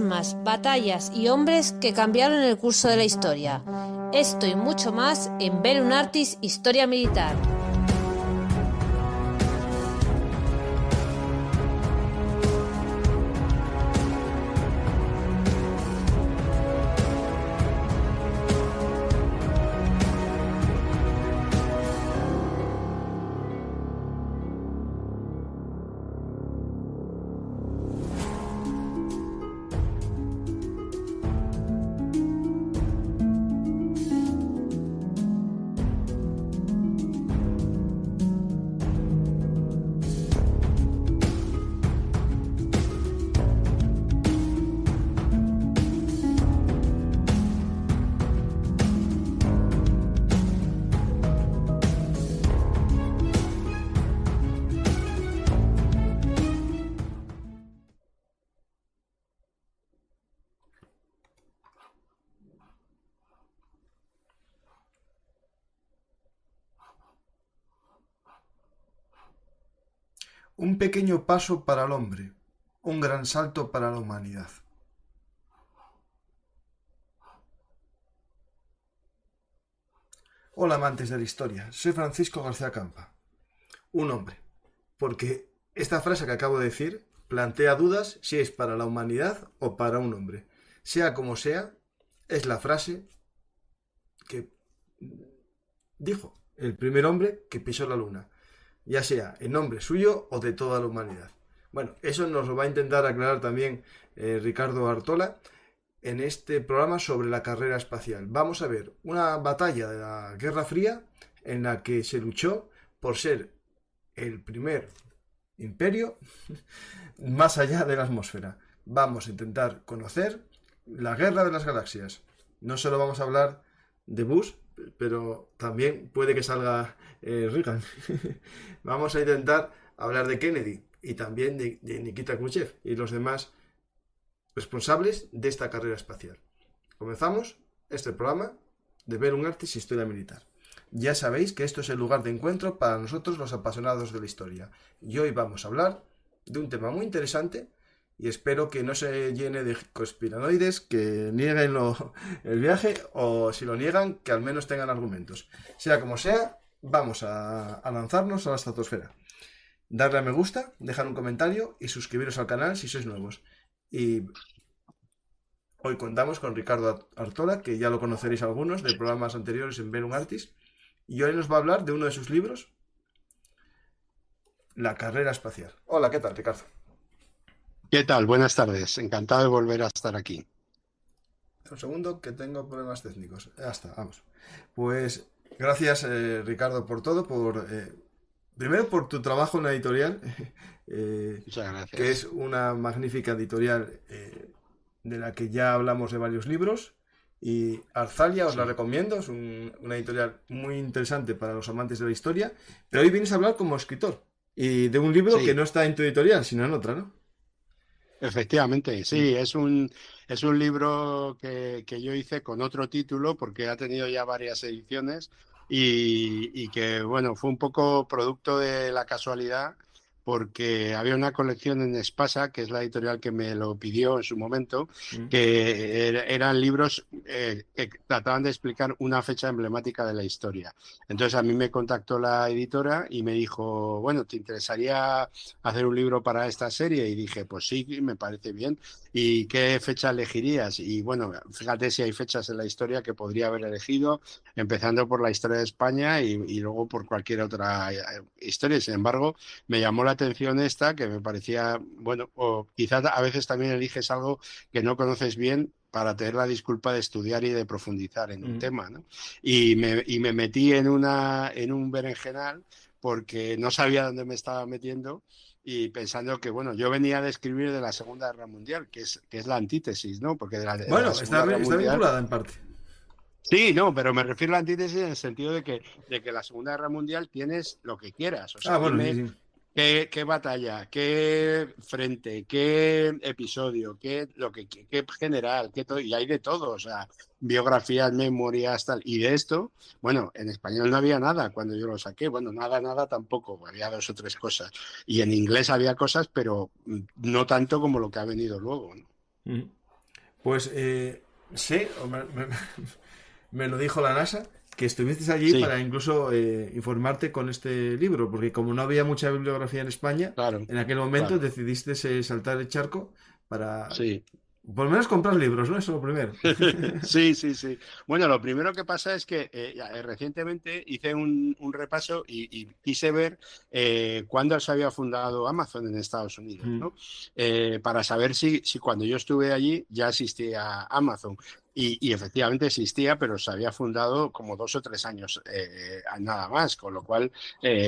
armas, batallas y hombres que cambiaron el curso de la historia. Esto y mucho más en Bellum Artis Historia Militar. Un pequeño paso para el hombre, un gran salto para la humanidad. Hola amantes de la historia, soy Francisco García Campa. Un hombre, porque esta frase que acabo de decir plantea dudas si es para la humanidad o para un hombre. Sea como sea, es la frase que dijo el primer hombre que pisó la luna, ya sea en nombre suyo o de toda la humanidad. Bueno, eso nos lo va a intentar aclarar también Ricardo Artola en este programa sobre la carrera espacial. Vamos a ver una batalla de la Guerra Fría en la que se luchó por ser el primer imperio más allá de la atmósfera. Vamos a intentar conocer la Guerra de las Galaxias. No solo vamos a hablar de Bush, pero también puede que salga Reagan. Vamos a intentar hablar de Kennedy y también de Nikita Khrushchev y los demás responsables de esta carrera espacial. Comenzamos este programa de Bellum Artis Historia Militar. Ya sabéis que esto es el lugar de encuentro para nosotros los apasionados de la historia. Y hoy vamos a hablar de un tema muy interesante y espero que no se llene de conspiranoides que nieguen el viaje, o si lo niegan, que al menos tengan argumentos. Sea como sea, vamos a lanzarnos a la estratosfera. Darle a me gusta, dejar un comentario y suscribiros al canal si sois nuevos. Y hoy contamos con Ricardo Artola, que ya lo conoceréis algunos de programas anteriores en Bellum Artis, y hoy nos va a hablar de uno de sus libros, La carrera espacial. Hola, ¿qué tal, Ricardo? ¿Qué tal? Buenas tardes. Encantado de volver a estar aquí. Un segundo, que tengo problemas técnicos. Ya está, vamos. Pues gracias, Ricardo, por todo, primero por tu trabajo en la editorial, Muchas gracias. que es una magnífica editorial de la que ya hablamos de varios libros. Y Arzalia os la recomiendo, es una editorial muy interesante para los amantes de la historia. Pero hoy vienes a hablar como escritor y de un libro que no está en tu editorial, sino en otra, ¿no? Efectivamente, sí, es un libro que yo hice con otro título porque ha tenido ya varias ediciones y que, bueno, fue un poco producto de la casualidad porque había una colección en Espasa, que es la editorial que me lo pidió en su momento, que eran libros que trataban de explicar una fecha emblemática de la historia. Entonces a mí me contactó la editora y me dijo, bueno, ¿te interesaría hacer un libro para esta serie? Y dije, pues sí, me parece bien. ¿Y qué fecha elegirías? Y bueno, fíjate si hay fechas en la historia que podría haber elegido, empezando por la historia de España y luego por cualquier otra historia. Sin embargo, me llamó la atención esta, que me parecía, bueno, o quizás a veces también eliges algo que no conoces bien para tener la disculpa de estudiar y de profundizar en un tema, ¿no? Y me metí en un berenjenal porque no sabía dónde me estaba metiendo y pensando que, bueno, yo venía de escribir de la Segunda Guerra Mundial, que es la antítesis, ¿no? Porque de la Está vinculada en parte. Sí, no, pero me refiero a la antítesis en el sentido de que la Segunda Guerra Mundial tienes lo que quieras. O sea, bueno, dime sí. qué batalla, qué frente, qué episodio, qué general, y hay de todo. O sea, biografías, memorias, tal. Y de esto, bueno, en español no había nada cuando yo lo saqué. Bueno, nada tampoco. Había 2 o 3 cosas. Y en inglés había cosas, pero no tanto como lo que ha venido luego, ¿no? Pues sé, me lo dijo la NASA, que estuviste allí Sí, para incluso informarte con este libro, porque como no había mucha bibliografía en España, claro, en aquel momento claro, decidiste saltar el charco para, sí. por lo menos comprar libros, ¿no? Eso es lo primero. Sí, sí, sí. Bueno, lo primero que pasa es que recientemente hice un repaso y quise ver cuándo se había fundado Amazon en Estados Unidos, Mm. ¿no? Para saber si cuando yo estuve allí ya existía Amazon. Y efectivamente existía, pero se había fundado como 2 o 3 años nada más, con lo cual,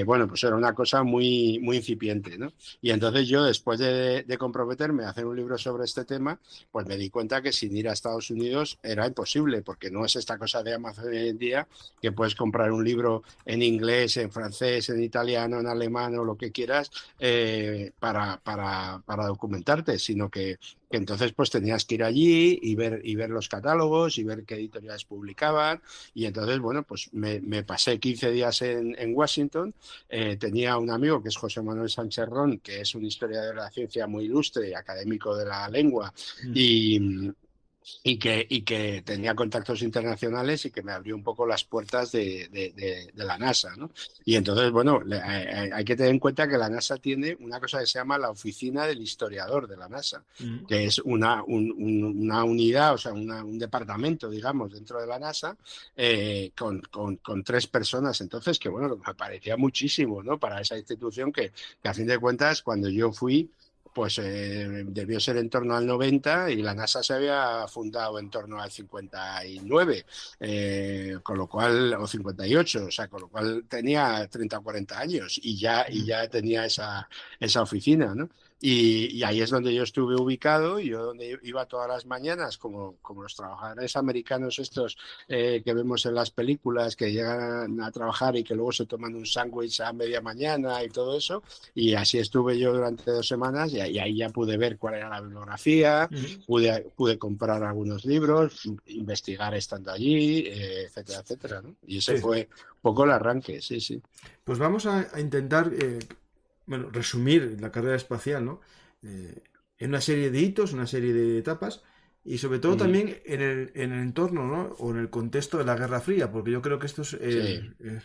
bueno, pues era una cosa muy, muy incipiente, ¿no? Y entonces yo, después de comprometerme a hacer un libro sobre este tema, pues me di cuenta que sin ir a Estados Unidos era imposible, porque no es esta cosa de Amazon hoy en día, que puedes comprar un libro en inglés, en francés, en italiano, en alemán o lo que quieras para documentarte, sino que entonces pues tenías que ir allí y ver los catálogos y ver qué editoriales publicaban. Y entonces, bueno, pues me pasé 15 días en Washington. Tenía un amigo que es José Manuel Sánchez Ron, que es un historiador de la ciencia muy ilustre y académico de la lengua, Mm. y, y que tenía contactos internacionales y que me abrió un poco las puertas de la NASA, ¿no? Y entonces, bueno, hay que tener en cuenta que la NASA tiene una cosa que se llama la Oficina del Historiador de la NASA, Mm. que es una unidad, o sea, un departamento, digamos, dentro de la NASA, con 3 personas. Entonces, que bueno, me parecía muchísimo, ¿no? Para esa institución que a fin de cuentas, cuando yo fui, pues debió ser en torno al 90 y la NASA se había fundado en torno al 59, con lo cual, o 58, o sea, con lo cual tenía 30 o 40 años y Mm. ya tenía esa oficina, ¿no? Y ahí es donde yo estuve ubicado, y yo donde iba todas las mañanas, como los trabajadores americanos estos que vemos en las películas, que llegan a trabajar y que luego se toman un sándwich a media mañana y todo eso. Y así estuve yo durante 2 semanas y ahí ya pude ver cuál era la bibliografía, Mm. pude comprar algunos libros, investigar estando allí, etcétera, etcétera, ¿no? Y ese Sí. fue un poco el arranque, sí, sí. Pues vamos a intentar, bueno, resumir la carrera espacial, ¿no? Eh, en una serie de hitos, una serie de etapas, y sobre todo Mm, también en el entorno, ¿no? O en el contexto de la Guerra Fría, porque yo creo que esto es sí, el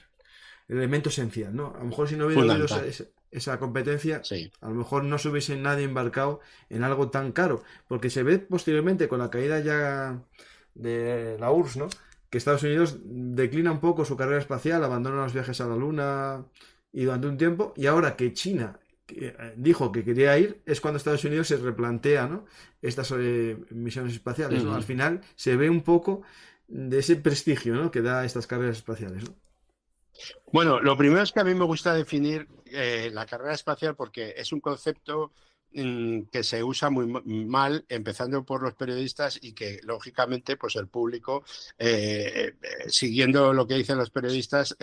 elemento esencial, ¿no? A lo mejor si no hubiera habido fundamental, esa competencia, sí. a lo mejor no se hubiese nadie embarcado en algo tan caro, porque se ve posteriormente con la caída ya de la URSS, ¿no? Que Estados Unidos declina un poco su carrera espacial, abandona los viajes a la Luna y durante un tiempo, y ahora que China dijo que quería ir, es cuando Estados Unidos se replantea, ¿no? Estas misiones espaciales, ¿no? Al Ujú. final se ve un poco de ese prestigio, ¿no? Que da estas carreras espaciales, ¿no? Bueno, lo primero es que a mí me gusta definir la carrera espacial, porque es un concepto que se usa muy mal, empezando por los periodistas, y que lógicamente pues el público, siguiendo lo que dicen los periodistas,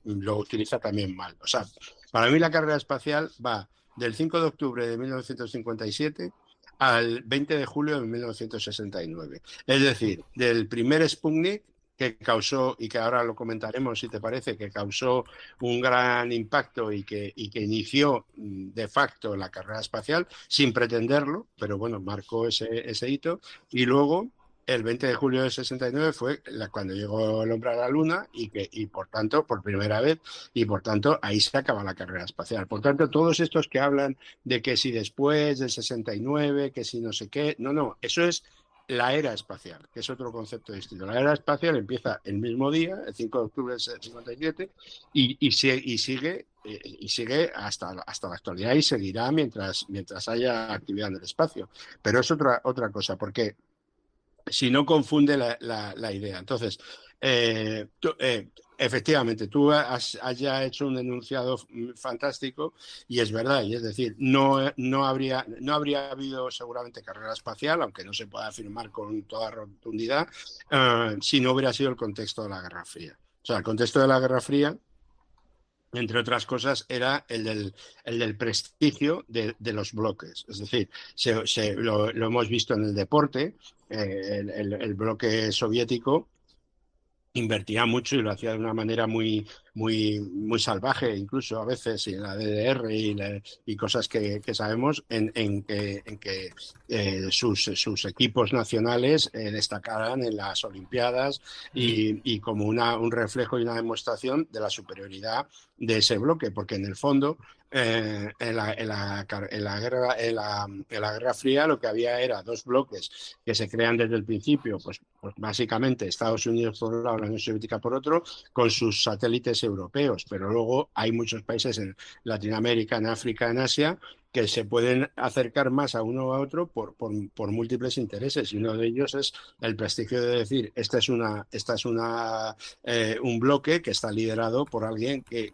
lo utiliza también mal. O sea, para mí la carrera espacial va del 5 de octubre de 1957 al 20 de julio de 1969. Es decir, del primer Sputnik, que causó, y que ahora lo comentaremos si te parece, que causó un gran impacto y que inició de facto la carrera espacial sin pretenderlo, pero bueno, marcó ese hito. Y luego, el 20 de julio del 69 fue cuando llegó el hombre a la Luna, y por tanto, por primera vez, y por tanto, ahí se acaba la carrera espacial. Por tanto, todos estos que hablan de que si después del 69, que si no sé qué, no, no, eso es la era espacial, que es otro concepto distinto. La era espacial empieza el mismo día, el 5 de octubre del 57, y sigue hasta la actualidad, y seguirá mientras haya actividad en el espacio. Pero es otra cosa, porque si no confunde la idea. Entonces, efectivamente, tú has ya hecho un enunciado fantástico, y es verdad, y es decir, no habría habido seguramente carrera espacial, aunque no se pueda afirmar con toda rotundidad, si no hubiera sido el contexto de la Guerra Fría. O sea, el contexto de la Guerra Fría, entre otras cosas, era el del prestigio de los bloques. Es decir, lo hemos visto en el deporte. El bloque soviético invertía mucho y lo hacía de una manera muy, muy salvaje, incluso a veces, y en la DDR y cosas que sabemos, en que sus equipos nacionales destacaran en las Olimpiadas y como un reflejo y una demostración de la superioridad de ese bloque, porque en el fondo en la Guerra Fría lo que había era dos bloques que se crean desde el principio, pues básicamente Estados Unidos por un lado, la Unión Soviética por otro, con sus satélites europeos, pero luego hay muchos países en Latinoamérica, en África, en Asia, que se pueden acercar más a uno o a otro por múltiples intereses, y uno de ellos es el prestigio de decir, esta es un bloque que está liderado por alguien que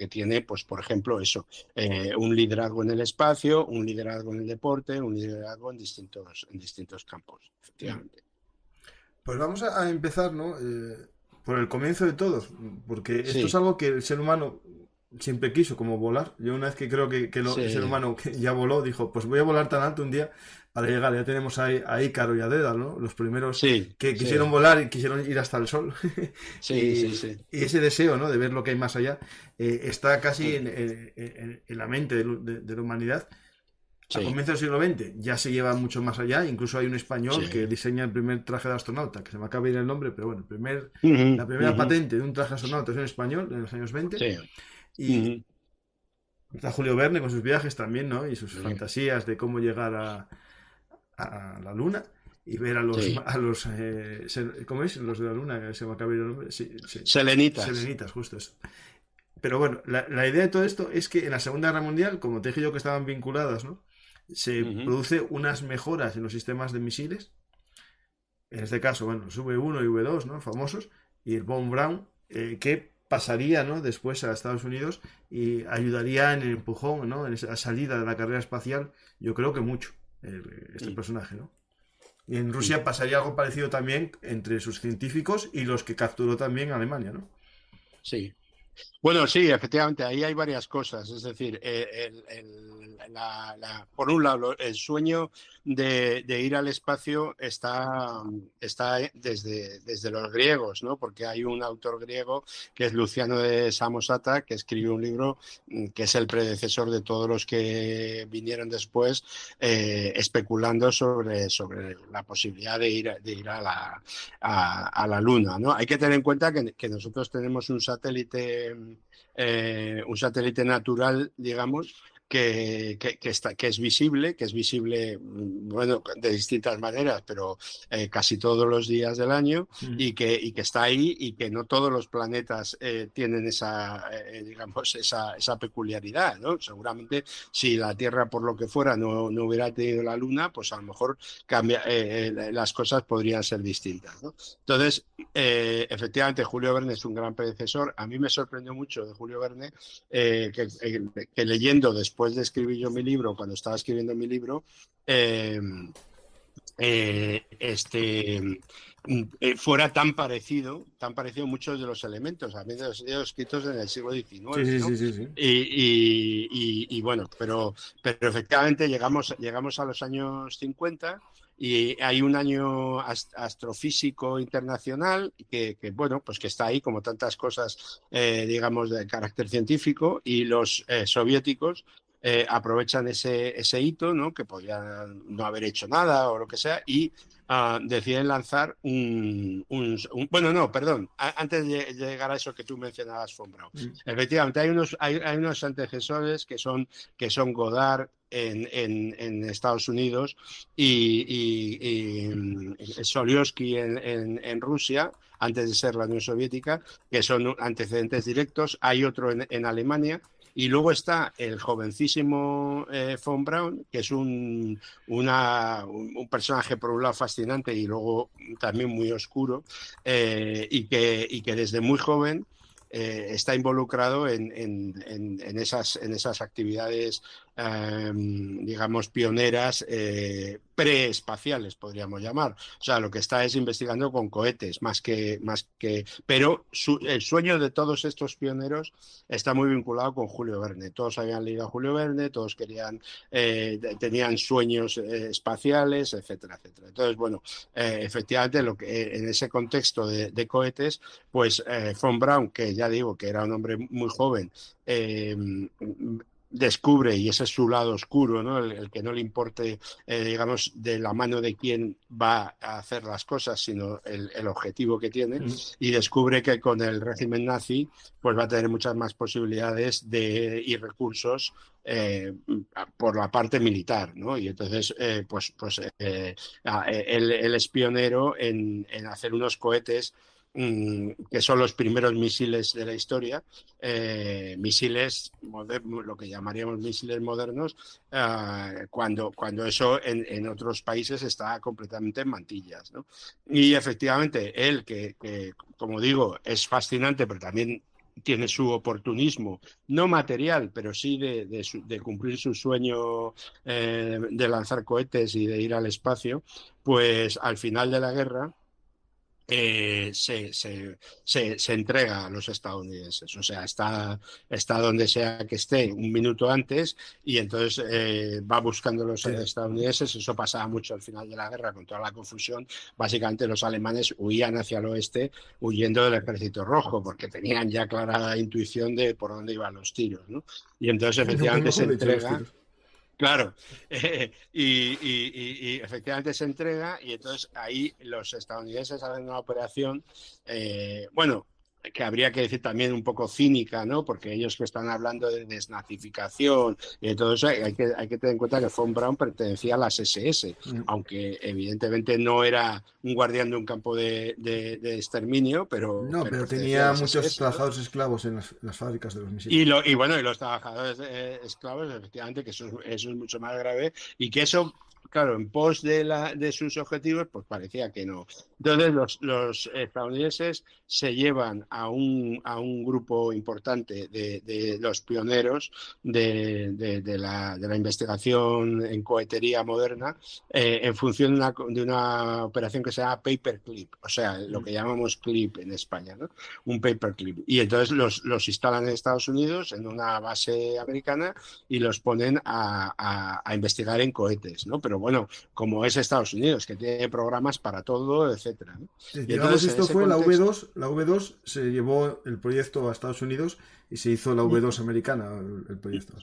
tiene, pues por ejemplo, eso, un liderazgo en el espacio, un liderazgo en el deporte, un liderazgo en distintos campos, efectivamente. Pues vamos a empezar, ¿no? Por el comienzo de todos, porque esto es Sí, algo que el ser humano siempre quiso, como volar. Yo una vez que creo que el ser sí, humano que ya voló, dijo, pues voy a volar tan alto un día para llegar. Ya tenemos a Ícaro y a Dédalo, ¿no? Los primeros sí, que quisieron sí, volar y quisieron ir hasta el sol. sí, sí, sí. Y ese deseo, ¿no? De ver lo que hay más allá, está casi en la mente de la humanidad. A Sí, comienzos del siglo XX ya se lleva mucho más allá. Incluso hay un español que sí. diseña el primer traje de astronauta, que se me acaba de ir el nombre, pero bueno, Ujú, la primera ujú, patente de un traje de astronauta es en español, en los años 20. sí, Y ujú, está Julio Verne con sus viajes también, ¿no? Y sus sí, fantasías de cómo llegar a la Luna y ver sí. ¿cómo es? Los de la Luna, que se me acaba de ir el nombre. Sí, sí. Selenitas. Selenitas, justo eso. Pero bueno, la idea de todo esto es que en la Segunda Guerra Mundial, como te dije yo que estaban vinculadas, ¿no? Se Ujú, produce unas mejoras en los sistemas de misiles. En este caso, bueno, los V1 y V2, ¿no? Famosos. Y el Von Braun, que pasaría, ¿no? Después a Estados Unidos y ayudaría en el empujón, ¿no? En esa salida de la carrera espacial, yo creo que mucho, este ujú, personaje, ¿no? Y en ujú. Rusia pasaría algo parecido también entre sus científicos y los que capturó también Alemania, ¿no? Sí. Bueno, sí, efectivamente, ahí hay varias cosas. Es decir, por un lado, el sueño de ir al espacio está desde los griegos, ¿no? Porque hay un autor griego que es Luciano de Samosata, que escribió un libro que es el predecesor de todos los que vinieron después, especulando sobre la posibilidad de ir a la Luna, ¿no? Hay que tener en cuenta que nosotros tenemos un satélite natural, digamos, que es visible, bueno, de distintas maneras, pero casi todos los días del año, Mm. y que está ahí, y que no todos los planetas tienen digamos, esa peculiaridad, ¿no? Seguramente si la Tierra, por lo que fuera, no hubiera tenido la Luna, pues a lo mejor las cosas podrían ser distintas, ¿no? Entonces, efectivamente, Julio Verne es un gran predecesor. A mí me sorprendió mucho de Julio Verne que leyendo después de escribir yo mi libro, cuando estaba escribiendo mi libro, eh, eh, este, fuera tan parecido muchos de los elementos, a mí de los escritos en el siglo Sí, XIX, sí, ¿no? sí, sí, sí. Y bueno, pero efectivamente llegamos a los años 50 y hay un año astrofísico internacional bueno, pues que está ahí como tantas cosas, digamos, de carácter científico, y los soviéticos aprovechan ese hito, ¿no? Que podrían no haber hecho nada o lo que sea, y deciden lanzar bueno, no, perdón, antes de llegar a eso que tú mencionabas, von Braun. Mm. Efectivamente, hay unos antecesores que son Goddard en Estados Unidos y Solioski en Rusia, antes de ser la Unión Soviética, que son antecedentes directos. Hay otro en Alemania. Y luego está el jovencísimo von Braun, que es un personaje por un lado fascinante y luego también muy oscuro, y que desde muy joven está involucrado en esas actividades digamos, pioneras preespaciales, podríamos llamar. O sea, lo que está es investigando con cohetes, pero el sueño de todos estos pioneros está muy vinculado con Julio Verne. Todos habían leído a Julio Verne, todos tenían sueños espaciales, etcétera, etcétera. Entonces, bueno, efectivamente, en ese contexto de cohetes, pues von Braun, que ya digo que era un hombre muy joven, descubre, y ese es su lado oscuro, ¿no? El que no le importe, digamos, de la mano de quién va a hacer las cosas, sino el objetivo que tiene, y descubre que con el régimen nazi pues va a tener muchas más posibilidades y recursos por la parte militar, ¿no? Y entonces, él es pionero en hacer unos cohetes que son los primeros misiles de la historia, misiles modernos, lo que llamaríamos misiles modernos, cuando eso en otros países está completamente en mantillas, ¿no? Y efectivamente, él, que como digo, es fascinante, pero también tiene su oportunismo, no material, pero sí de cumplir su sueño de lanzar cohetes y de ir al espacio, pues al final de la guerra se entrega a los estadounidenses. O sea, está donde sea que esté un minuto antes, y entonces va buscando a los estadounidenses. Eso pasaba mucho al final de la guerra con toda la confusión. Básicamente los alemanes huían hacia el oeste huyendo del Ejército Rojo, porque tenían ya clara intuición de por dónde iban los tiros, ¿no? Y entonces efectivamente se entrega. Claro, y efectivamente se entrega, y entonces ahí los estadounidenses hacen una operación, bueno, que habría que decir también un poco cínica, ¿no? Porque ellos que están hablando de desnazificación y de todo eso, hay que tener en cuenta que von Braun pertenecía a las SS, aunque evidentemente no era un guardián de un campo de exterminio, pero tenía muchos SS, trabajadores esclavos en las fábricas de los misiles. Y los trabajadores esclavos, efectivamente, que eso es mucho más grave, y que eso, claro, en pos de sus objetivos, pues parecía que no. Entonces los estadounidenses se llevan a un grupo importante de los pioneros de la investigación en cohetería moderna, en función de una operación que se llama paperclip, o sea, lo que llamamos clip en España, ¿no? Un paperclip. Y entonces los instalan en Estados Unidos, en una base americana, y los ponen a investigar en cohetes, ¿no? Pero bueno, como es Estados Unidos, que tiene programas para todo, etcétera, ¿no? Digamos, esto fue contexto, la V2 se llevó el proyecto a Estados Unidos y se hizo la V2 americana, el proyecto.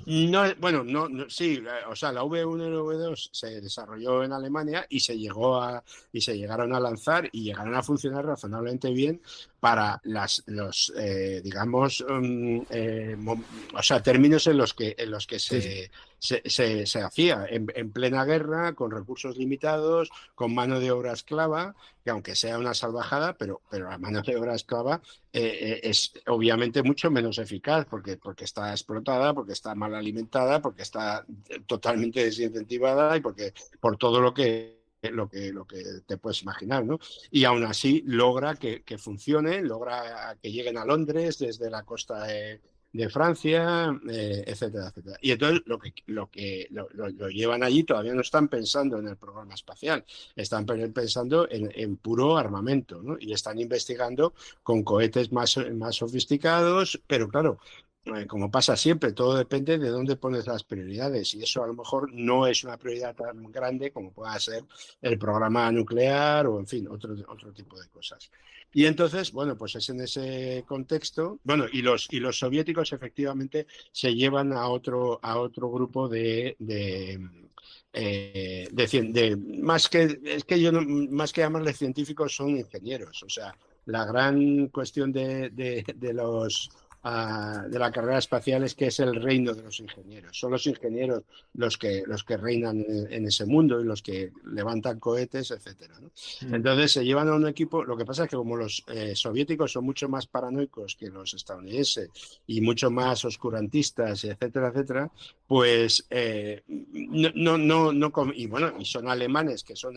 Sí, o sea, la V1 y la V2 se desarrolló en Alemania y se llegaron a lanzar y llegaron a funcionar razonablemente bien para digamos, o sea, términos en los que se hacía en plena guerra, con recursos limitados, con mano de obra esclava, que aunque sea una salvajada, pero la mano de obra esclava es obviamente mucho menos eficaz, porque está explotada, porque está mal alimentada, porque está totalmente desincentivada, y por todo lo que te puedes imaginar, ¿no? Y aún así logra que funcione, logra que lleguen a Londres desde la costa de Francia, etcétera, etcétera. Y entonces lo llevan allí. Todavía no están pensando en el programa espacial, están pensando en puro armamento, ¿no? Y están investigando con cohetes más sofisticados, pero claro, como pasa siempre, todo depende de dónde pones las prioridades, y eso a lo mejor no es una prioridad tan grande como pueda ser el programa nuclear o, en fin, otro tipo de cosas. Y entonces, bueno, pues es en ese contexto, bueno, y los soviéticos efectivamente se llevan a otro grupo más que llamarles científicos, son ingenieros. O sea, la gran cuestión de la carrera espacial es que es el reino de los ingenieros. Son los ingenieros los que reinan en ese mundo, y los que levantan cohetes, etcétera, ¿no? Entonces se llevan a un equipo. Lo que pasa es que como los soviéticos son mucho más paranoicos que los estadounidenses y mucho más oscurantistas, etcétera, etcétera, pues y son alemanes, que son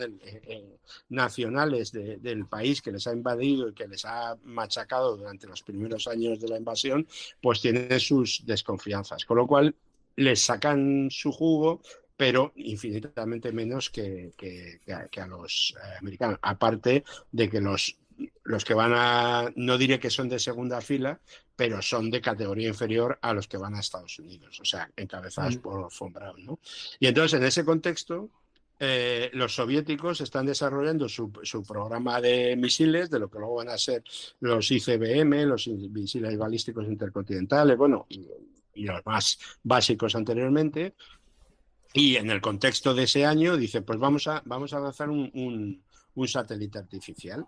nacionales del país que les ha invadido y que les ha machacado durante los primeros años de la invasión, pues tienen sus desconfianzas. Con lo cual, les sacan su jugo, pero infinitamente menos que a los americanos. Aparte de que los que van no diré que son de segunda fila, pero son de categoría inferior a los que van a Estados Unidos, o sea, encabezados por Von Braun, ¿no? Y entonces, en ese contexto, los soviéticos están desarrollando su programa de misiles, de lo que luego van a ser los ICBM, los misiles balísticos intercontinentales, bueno, y los más básicos anteriormente. Y en el contexto de ese año dice, pues vamos a lanzar un satélite artificial.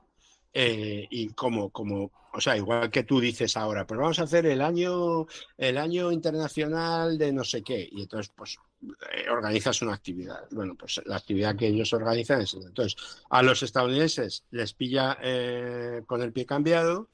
Y o sea, igual que tú dices ahora, pues vamos a hacer el año internacional de no sé qué. Y entonces, pues, organizas una actividad. Bueno, pues la actividad que ellos organizan es... Entonces, a los estadounidenses les pilla con el pie cambiado,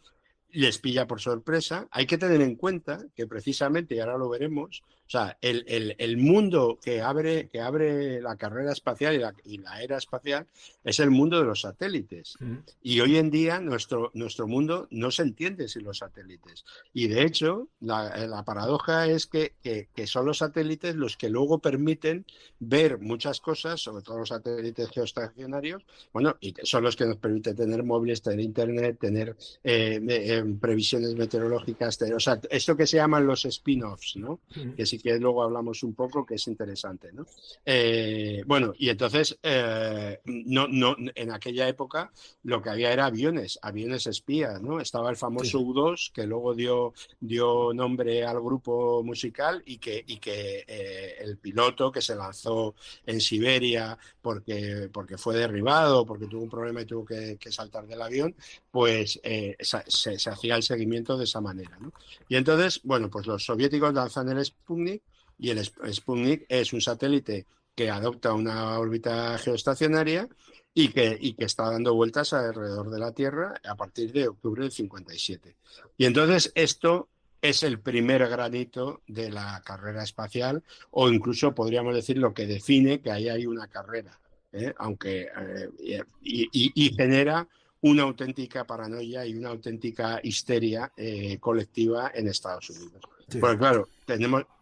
les pilla por sorpresa. Hay que tener en cuenta que precisamente, y ahora lo veremos, o sea, el mundo que abre la carrera espacial y la era espacial es el mundo de los satélites. Y hoy en día nuestro mundo no se entiende sin los satélites. Y de hecho, la paradoja es que son los satélites los que luego permiten ver muchas cosas, sobre todo los satélites geoestacionarios, bueno, y que son los que nos permiten tener móviles, tener internet, tener previsiones meteorológicas, o sea, esto que se llaman los spin-offs, ¿no? Que si quieres luego hablamos un poco, que es interesante, ¿no? Bueno, y entonces, en aquella época lo que había era aviones espías, ¿no? Estaba el famoso U-2, que luego dio nombre al grupo musical y que el piloto que se lanzó en Siberia porque fue derribado, porque tuvo un problema y tuvo que saltar del avión, pues se hacía el seguimiento de esa manera, ¿no? Y entonces, bueno, pues los soviéticos lanzan el Sputnik, y el Sputnik es un satélite que adopta una órbita geoestacionaria y que está dando vueltas alrededor de la Tierra a partir de octubre del 57. Y entonces esto es el primer granito de la carrera espacial, o incluso podríamos decir lo que define que ahí hay una carrera, aunque y genera una auténtica paranoia y una auténtica histeria colectiva en Estados Unidos. Sí. Pues claro,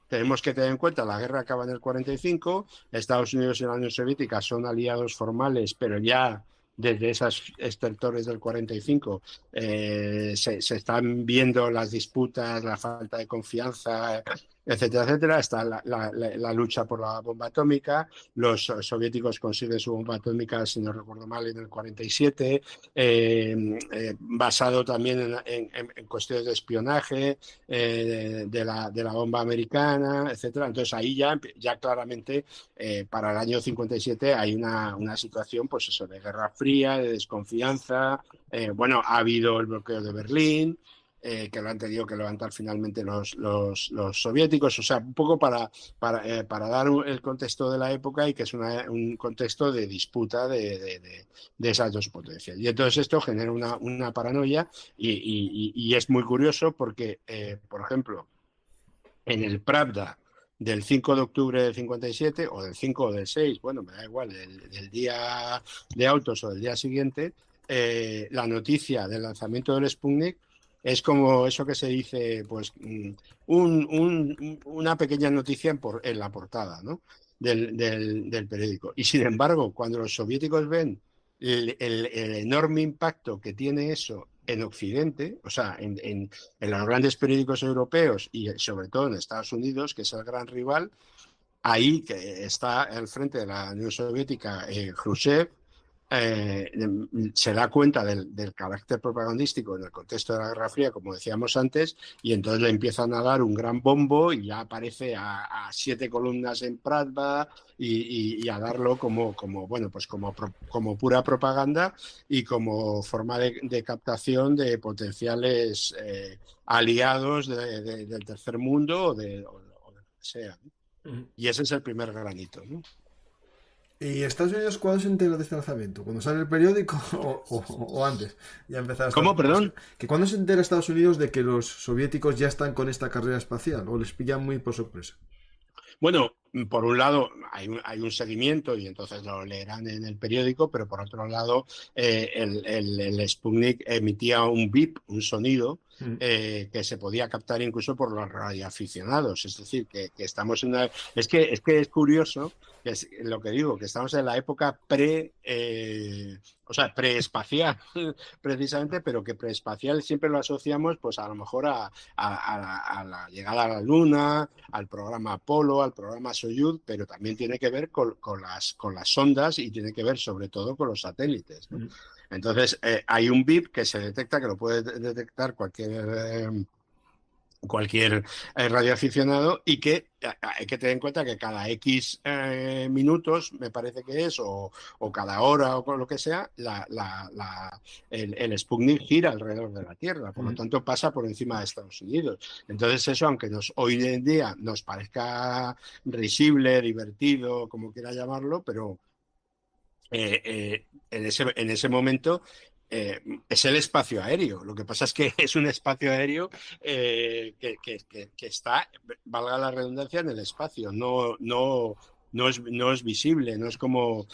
tenemos que tener en cuenta, la guerra acaba en el 45, Estados Unidos y la Unión Soviética son aliados formales, pero ya desde esos estertores del 45 se están viendo las disputas, la falta de confianza, etcétera, etcétera. Está la lucha por la bomba atómica. Los soviéticos consiguen su bomba atómica, si no recuerdo mal, en el 47, basado también en cuestiones de espionaje de la bomba americana, etcétera. Entonces ahí ya claramente para el año 57 hay una situación, pues eso, de guerra fría, de desconfianza. Bueno, ha habido el bloqueo de Berlín, que lo han tenido que levantar finalmente los soviéticos, o sea, un poco para dar el contexto de la época, y que es un contexto de disputa de esas dos potencias. Y entonces esto genera una paranoia y es muy curioso porque, por ejemplo, en el Pravda del 5 de octubre del 57, o del 5 o del 6, bueno, me da igual, del día de autos o del día siguiente, la noticia del lanzamiento del Sputnik es como eso que se dice, pues, una pequeña noticia en la portada, ¿no? del periódico. Y sin embargo, cuando los soviéticos ven el enorme impacto que tiene eso en Occidente, o sea, en los grandes periódicos europeos y sobre todo en Estados Unidos, que es el gran rival, ahí que está al frente de la Unión Soviética, Khrushchev, se da cuenta del carácter propagandístico en el contexto de la Guerra Fría, como decíamos antes, y entonces le empiezan a dar un gran bombo y ya aparece a 7 columnas en Pravda y a darlo como bueno, pues como pura propaganda y como forma de captación de potenciales aliados del tercer mundo o de lo que sea, ¿no? Y ese es el primer granito, ¿no? ¿Y Estados Unidos cuándo se entera de este lanzamiento? ¿Cuando sale el periódico o antes? Ya empezaba. ¿Cómo, perdón? ¿Que cuándo se entera Estados Unidos de que los soviéticos ya están con esta carrera espacial? ¿O les pillan muy por sorpresa? Bueno, por un lado, hay un seguimiento y entonces lo leerán en el periódico, pero por otro lado, el Sputnik emitía un bip, un sonido, que se podía captar incluso por los radioaficionados. Es decir, que estamos en una... Es que es curioso, que es lo que digo, que estamos en la época o sea, preespacial, precisamente, pero que preespacial siempre lo asociamos, pues a lo mejor a la llegada a la Luna, al programa Apolo, al programa Soyuz, pero también tiene que ver con las sondas y tiene que ver sobre todo con los satélites, ¿no? Entonces, hay un bip que se detecta, que lo puede detectar cualquier radioaficionado y que hay que tener en cuenta que cada X minutos, me parece que es, o cada hora o con lo que sea, el Sputnik gira alrededor de la Tierra, por lo tanto pasa por encima de Estados Unidos. Entonces eso, aunque hoy en día nos parezca risible, divertido, como quiera llamarlo, pero en ese momento es el espacio aéreo. Lo que pasa es que es un espacio aéreo que está, valga la redundancia, en el espacio. No es visible, no es como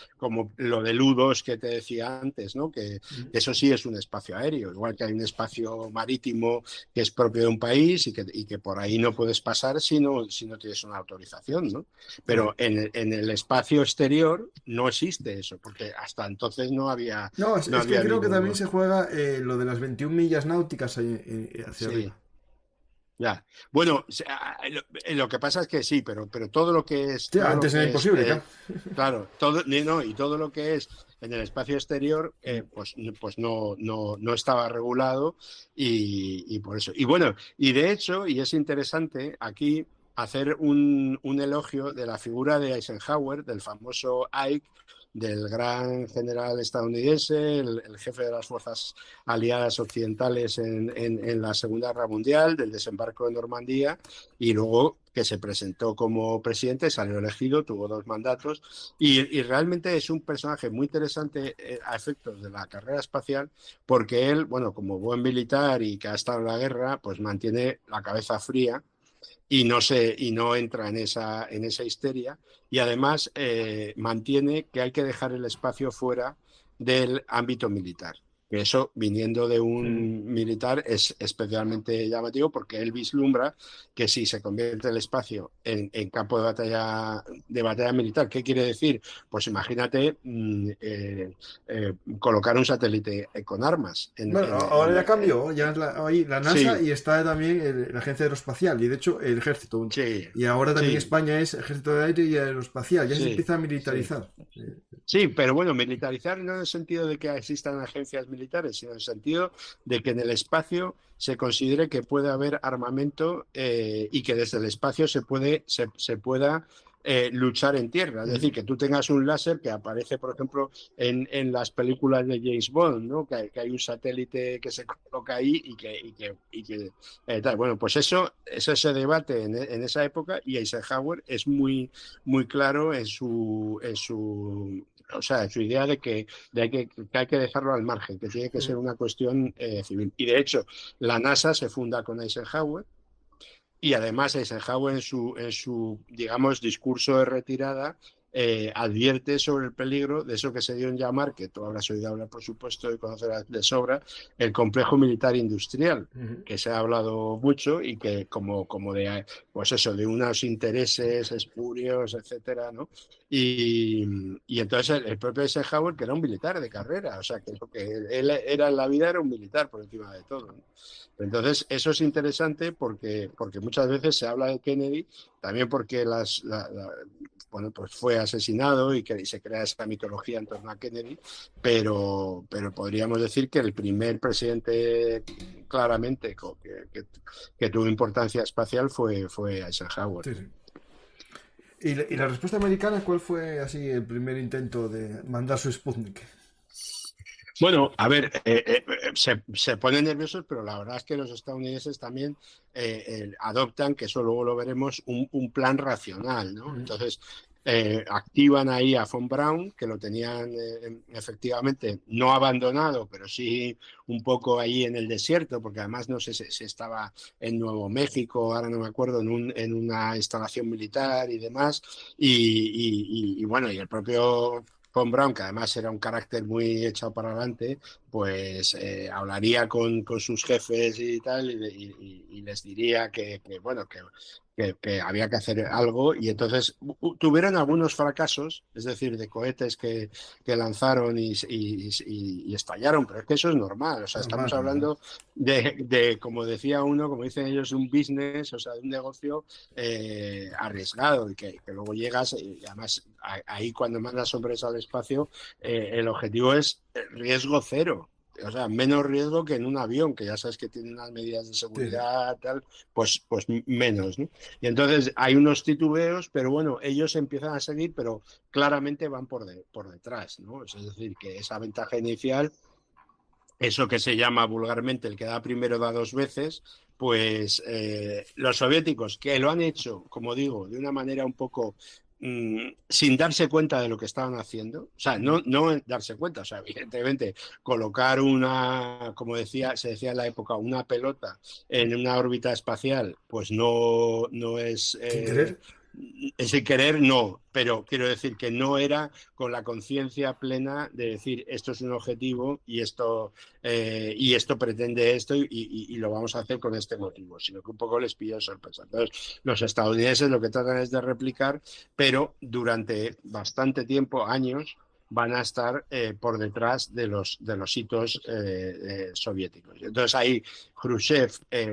lo del U-2 que te decía antes, ¿no? Que eso sí es un espacio aéreo, igual que hay un espacio marítimo que es propio de un país y que por ahí no puedes pasar si no tienes una autorización, ¿no? Pero en el espacio exterior no existe eso, porque hasta entonces No, no es que había creo que también ningún... se juega lo de las 21 millas náuticas hacia Sí. arriba. Ya. Bueno, lo que pasa es que sí, pero Sí, todo lo antes era que es, imposible, claro. claro, no, y todo lo que es en el espacio exterior, pues no estaba regulado y por eso. Y bueno, y de hecho, y es interesante aquí hacer un elogio de la figura de Eisenhower, del famoso Ike, del gran general estadounidense, el jefe de las fuerzas aliadas occidentales en la Segunda Guerra Mundial, del desembarco de Normandía, y luego que se presentó como presidente, salió elegido, tuvo 2 mandatos, y realmente es un personaje muy interesante a efectos de la carrera espacial, porque él, bueno, como buen militar y que ha estado en la guerra, pues mantiene la cabeza fría y no entra en esa histeria, y además mantiene que hay que dejar el espacio fuera del ámbito militar. Que eso, viniendo de un militar, es especialmente llamativo porque él vislumbra que si se convierte el espacio en campo de batalla militar, ¿qué quiere decir? Pues imagínate colocar un satélite con armas. Bueno, ahora ya cambió, ya es ahí la NASA Sí, y está también la Agencia Aeroespacial y de hecho el Ejército. sí, Y ahora también sí, España es Ejército de Aire y Aeroespacial, ya se sí, empieza a sí. militarizar. Sí, pero bueno, militarizar no en el sentido de que existan agencias militares, sino en el sentido de que en el espacio se considere que puede haber armamento y que desde el espacio se pueda luchar en tierra. Es decir, que tú tengas un láser que aparece, por ejemplo, en las películas de James Bond, ¿no? Que hay un satélite que se coloca ahí tal. Bueno, pues eso se debate en esa época y Eisenhower es muy claro o sea, su idea que hay que dejarlo al margen, que tiene que ser una cuestión civil. Y de hecho, la NASA se funda con Eisenhower y además Eisenhower en su digamos, discurso de retirada advierte sobre el peligro de eso que se dio en llamar, que tú habrás oído hablar, por supuesto, y conocerás de sobra, el complejo militar industrial, que se ha hablado mucho y que como de, pues eso, de unos intereses espurios, etcétera, ¿no? Y entonces el propio Eisenhower, que era un militar de carrera, o sea, que lo que él era en la vida era un militar por encima de todo, ¿no? Entonces, eso es interesante porque muchas veces se habla de Kennedy, también porque bueno, pues fue asesinado y que se crea esa mitología en torno a Kennedy, pero podríamos decir que el primer presidente claramente que tuvo importancia espacial fue Eisenhower. Sí, sí. ¿Y la respuesta americana cuál fue así el primer intento de mandar su Sputnik? Bueno, a ver, se ponen nerviosos, pero la verdad es que los estadounidenses también adoptan, que eso luego lo veremos, un plan racional, ¿no? Entonces, activan ahí a Von Braun, que lo tenían efectivamente no abandonado, pero sí un poco ahí en el desierto, porque además no sé si estaba en Nuevo México, ahora no me acuerdo, en una instalación militar y demás, y bueno, y el propio Von Braun, que además era un carácter muy echado para adelante, pues hablaría con sus jefes y tal, y les diría bueno, que había que hacer algo, y entonces tuvieron algunos fracasos, es decir, de cohetes que lanzaron y estallaron, pero es que eso es normal, o sea, estamos Normal, normal. hablando como decía uno, como dicen ellos, un business, o sea, de un negocio arriesgado, y que luego llegas, y además ahí cuando mandas hombres al espacio, el objetivo es riesgo cero. O sea, menos riesgo que en un avión, que ya sabes que tiene unas medidas de Sí. seguridad, tal, pues menos, ¿no? Y entonces hay unos titubeos, pero bueno, ellos empiezan a seguir, pero claramente van por detrás, ¿no? Es decir, que esa ventaja inicial, eso que se llama vulgarmente el que da primero da dos veces, pues los soviéticos que lo han hecho, como digo, de una manera un poco sin darse cuenta de lo que estaban haciendo, o sea, no darse cuenta, o sea, evidentemente colocar como se decía en la época, una pelota en una órbita espacial, pues no es Sin querer, sin querer, no, pero quiero decir que no era con la conciencia plena de decir esto es un objetivo y esto pretende esto y lo vamos a hacer con este motivo, sino que un poco les pilló sorpresa. Entonces, los estadounidenses lo que tratan es de replicar, pero durante bastante tiempo, años, van a estar por detrás de los hitos soviéticos. Entonces ahí Khrushchev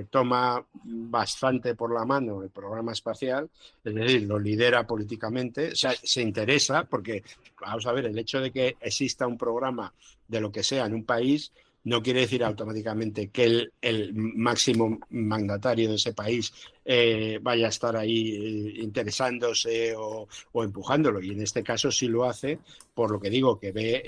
toma bastante por la mano el programa espacial, es decir, lo lidera políticamente, o sea, se interesa, porque, vamos a ver, el hecho de que exista un programa de lo que sea en un país no quiere decir automáticamente que el máximo mandatario de ese país vaya a estar ahí interesándose o empujándolo. Y en este caso sí lo hace, por lo que digo, que ve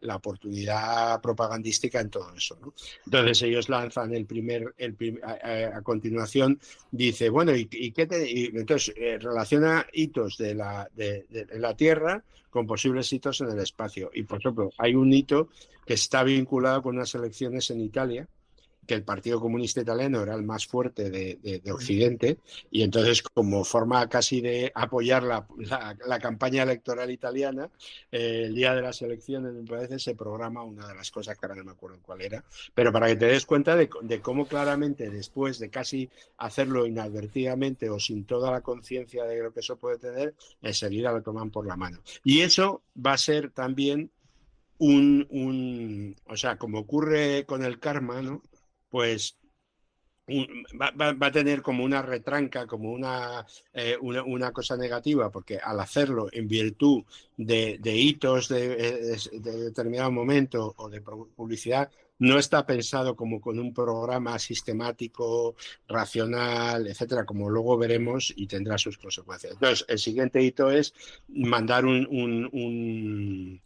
la oportunidad propagandística en todo eso, ¿no? Entonces ellos lanzan a continuación, dice, bueno, ¿y qué entonces relaciona hitos de la Tierra con posibles hitos en el espacio. Y, por ejemplo, hay un hito que está vinculado con unas elecciones en Italia, que el Partido Comunista Italiano era el más fuerte de Occidente, y entonces, como forma casi de apoyar la campaña electoral italiana, el día de las elecciones, me parece, se programa una de las cosas que ahora no me acuerdo cuál era, pero para que te des cuenta de cómo claramente, después de casi hacerlo inadvertidamente o sin toda la conciencia de lo que eso puede tener, enseguida lo toman por la mano. Y eso va a ser también o sea, como ocurre con el karma, ¿no? Pues va a tener como una retranca, como una cosa negativa, porque al hacerlo en virtud de hitos de determinado momento o de publicidad, no está pensado como con un programa sistemático, racional, etcétera, como luego veremos y tendrá sus consecuencias. Entonces, el siguiente hito es mandar un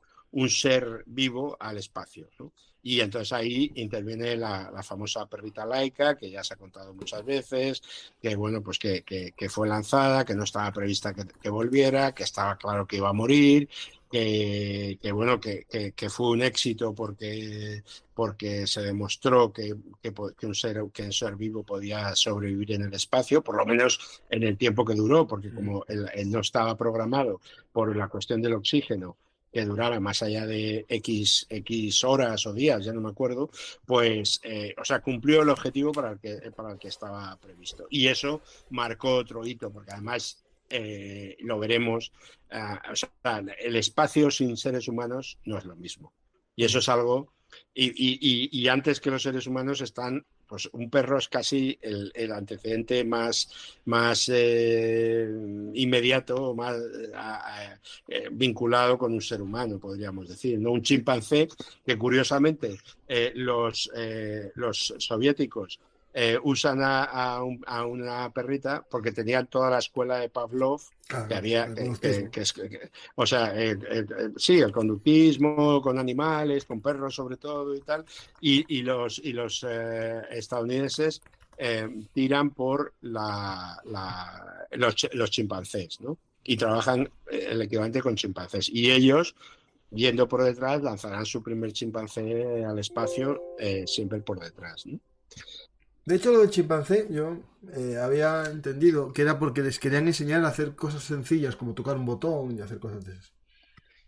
ser vivo al espacio, ¿no? Y entonces ahí interviene la famosa perrita laica, que ya se ha contado muchas veces, que bueno, pues que fue lanzada, que no estaba prevista que volviera, que estaba claro que iba a morir, bueno, que fue un éxito porque se demostró que un ser vivo podía sobrevivir en el espacio, por lo menos en el tiempo que duró, porque como él no estaba programado por la cuestión del oxígeno, que durara más allá de X horas o días, ya no me acuerdo, pues, o sea, cumplió el objetivo para el que estaba previsto. Y eso marcó otro hito, porque además lo veremos, o sea, el espacio sin seres humanos no es lo mismo. Y eso es algo, y antes que los seres humanos están, pues un perro es casi el antecedente más inmediato, más vinculado con un ser humano, podríamos decir, ¿no? Un chimpancé que curiosamente los soviéticos usan a una perrita porque tenían toda la escuela de Pavlov que claro, había, el conductismo. o sea, sí, el conductismo con animales, con perros sobre todo y tal, y los estadounidenses tiran por los chimpancés, ¿no? y trabajan el equivalente con chimpancés. Y ellos, yendo por detrás, lanzarán su primer chimpancé al espacio, siempre por detrás, ¿no? De hecho, lo del chimpancé, yo había entendido que era porque les querían enseñar a hacer cosas sencillas, como tocar un botón y hacer cosas de esas.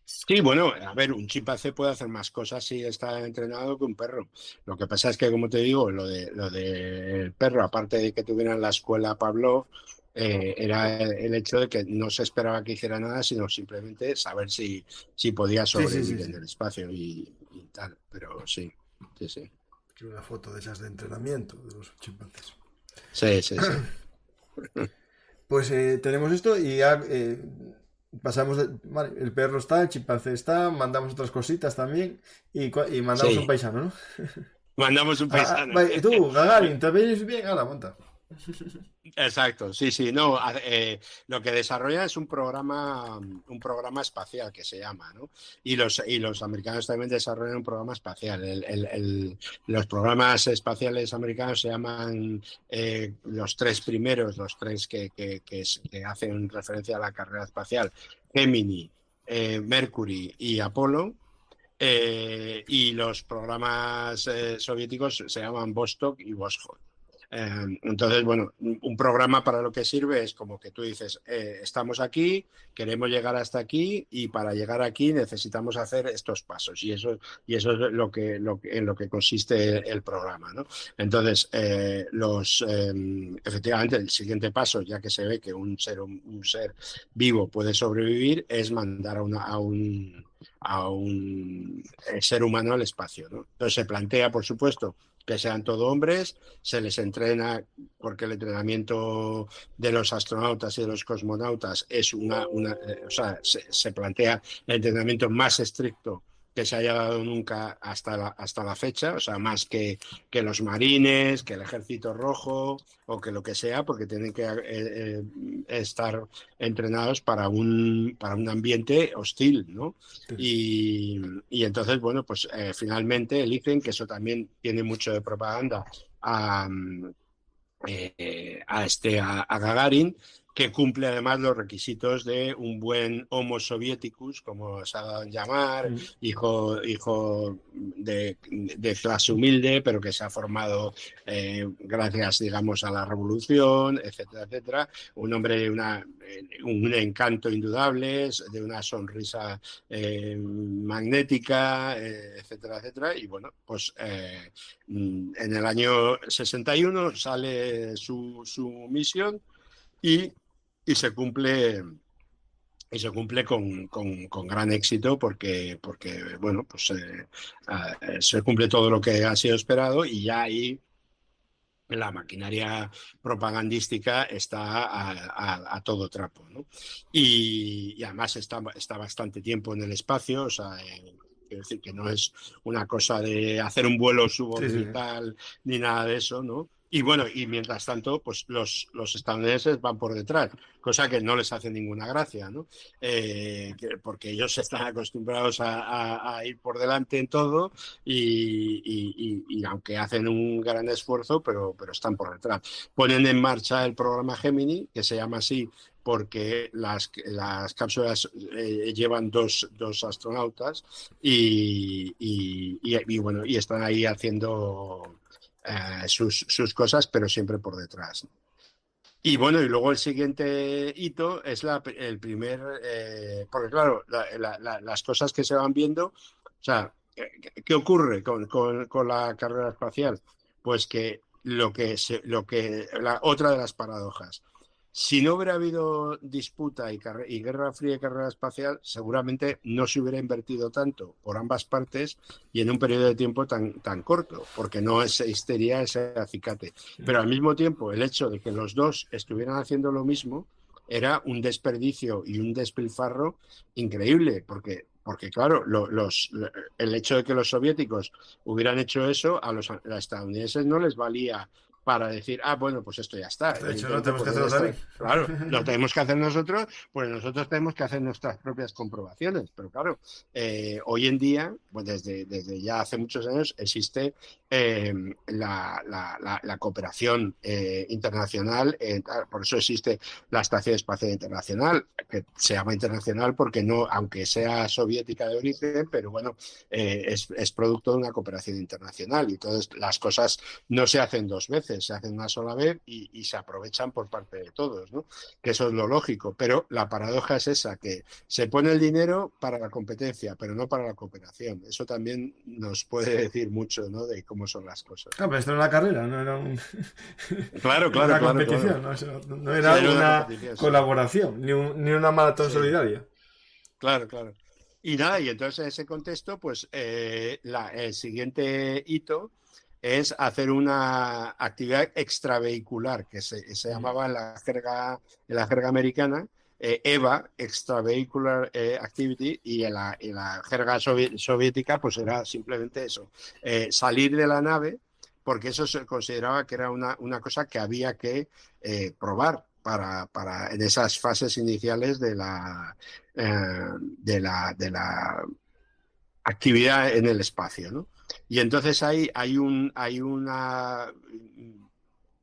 Sí, bueno, a ver, un chimpancé puede hacer más cosas si está entrenado que un perro. Lo que pasa es que, como te digo, lo de el perro, aparte de que tuvieran la escuela Pavlov, era el hecho de que no se esperaba que hiciera nada, sino simplemente saber si podía Sí, sí, sí, sobrevivir sí. en el espacio y tal. Pero sí, sí, sí. Quiero una foto de esas de entrenamiento de los chimpancés. Sí, sí, sí. Pues tenemos esto y ya pasamos vale, el perro está, el chimpancé está, mandamos otras cositas también y mandamos un Sí, paisano, ¿no? mandamos un paisano. Vale, y tú, Gagarin, ¿te veis bien? Ahora, monta. Exacto, sí, sí, no, lo que desarrolla es un programa espacial que se llama, ¿no? Y los americanos también desarrollan un programa espacial. Los programas espaciales americanos se llaman los tres primeros, los tres que hacen referencia a la carrera espacial, Gemini, Mercury y Apolo. Y los programas soviéticos se llaman Vostok y Voskhod. Entonces, bueno, un programa para lo que sirve es como que tú dices, estamos aquí, queremos llegar hasta aquí y para llegar aquí necesitamos hacer estos pasos y eso es en lo que consiste el programa, ¿no? Entonces, efectivamente, el siguiente paso, ya que se ve que un ser vivo puede sobrevivir, es mandar a un ser humano al espacio, ¿no? Entonces se plantea, por supuesto, que sean todo hombres, se les entrena, porque el entrenamiento de los astronautas y de los cosmonautas es o sea, se plantea el entrenamiento más estricto que se haya dado nunca hasta la fecha, o sea, más que los marines, que el ejército rojo o que lo que sea, porque tienen que estar entrenados para un ambiente hostil, ¿no? Y entonces, bueno, pues finalmente eligen, que eso también tiene mucho de propaganda, a, a Gagarin, que cumple además los requisitos de un buen Homo soviéticus, como se ha dado en llamar, Mm. hijo de clase humilde, pero que se ha formado gracias, digamos, a la revolución, etcétera, etcétera. Un hombre de un encanto indudable, de una sonrisa magnética, etcétera, etcétera. Y bueno, pues en el año 61 sale su misión y, y se cumple. Y se cumple con gran éxito porque bueno, pues se cumple todo lo que ha sido esperado y ya ahí la maquinaria propagandística está a todo trapo, ¿no? Y además está bastante tiempo en el espacio, o sea, quiero decir que no es una cosa de hacer un vuelo Sí, sí, sí. suborbital ni nada de eso, ¿no? Y bueno, y mientras tanto, pues los estadounidenses van por detrás, cosa que no les hace ninguna gracia, ¿no? Porque ellos están acostumbrados a ir por delante en todo y aunque hacen un gran esfuerzo, pero están por detrás. Ponen en marcha el programa Gemini, que se llama así porque las cápsulas llevan dos astronautas bueno, y están ahí haciendo sus cosas, pero siempre por detrás. Y bueno, y luego el siguiente hito es el primer, porque claro, las cosas que se van viendo, o sea, ¿qué ocurre con la carrera espacial? Pues que otra de las paradojas, si no hubiera habido disputa y guerra fría y carrera espacial, seguramente no se hubiera invertido tanto por ambas partes y en un periodo de tiempo tan corto, porque no existiría ese acicate. Pero al mismo tiempo, el hecho de que los dos estuvieran haciendo lo mismo era un desperdicio y un despilfarro increíble, porque claro, el hecho de que los soviéticos hubieran hecho eso, a los estadounidenses no les valía para decir, bueno, pues esto ya está. De hecho, no tenemos que hacerlo también. Claro, lo tenemos que hacer nosotros, pues nosotros tenemos que hacer nuestras propias comprobaciones. Pero claro, hoy en día, pues desde ya hace muchos años, existe la cooperación internacional, por eso existe la Estación Espacial Internacional, que se llama internacional porque no, aunque sea soviética de origen, pero bueno, es producto de una cooperación internacional, y entonces las cosas no se hacen dos veces, se hacen una sola vez y se aprovechan por parte de todos, ¿no? Que eso es lo lógico, pero la paradoja es esa, que se pone el dinero para la competencia, pero no para la cooperación. Eso también nos puede decir mucho, ¿no?, de cómo son las cosas. Pero esto era una carrera, no era Claro, una claro, competición, claro. no era Sí, una competición, sí. colaboración, ni una maratón solidaria. Claro. Y nada, y entonces en ese contexto, pues el siguiente hito es hacer una actividad extravehicular, que se llamaba en la jerga americana, EVA, Extravehicular Activity, y en la jerga soviética, pues era simplemente eso, salir de la nave, porque eso se consideraba que era una cosa que había que probar en esas fases iniciales de la actividad en el espacio, ¿no? Y entonces hay una,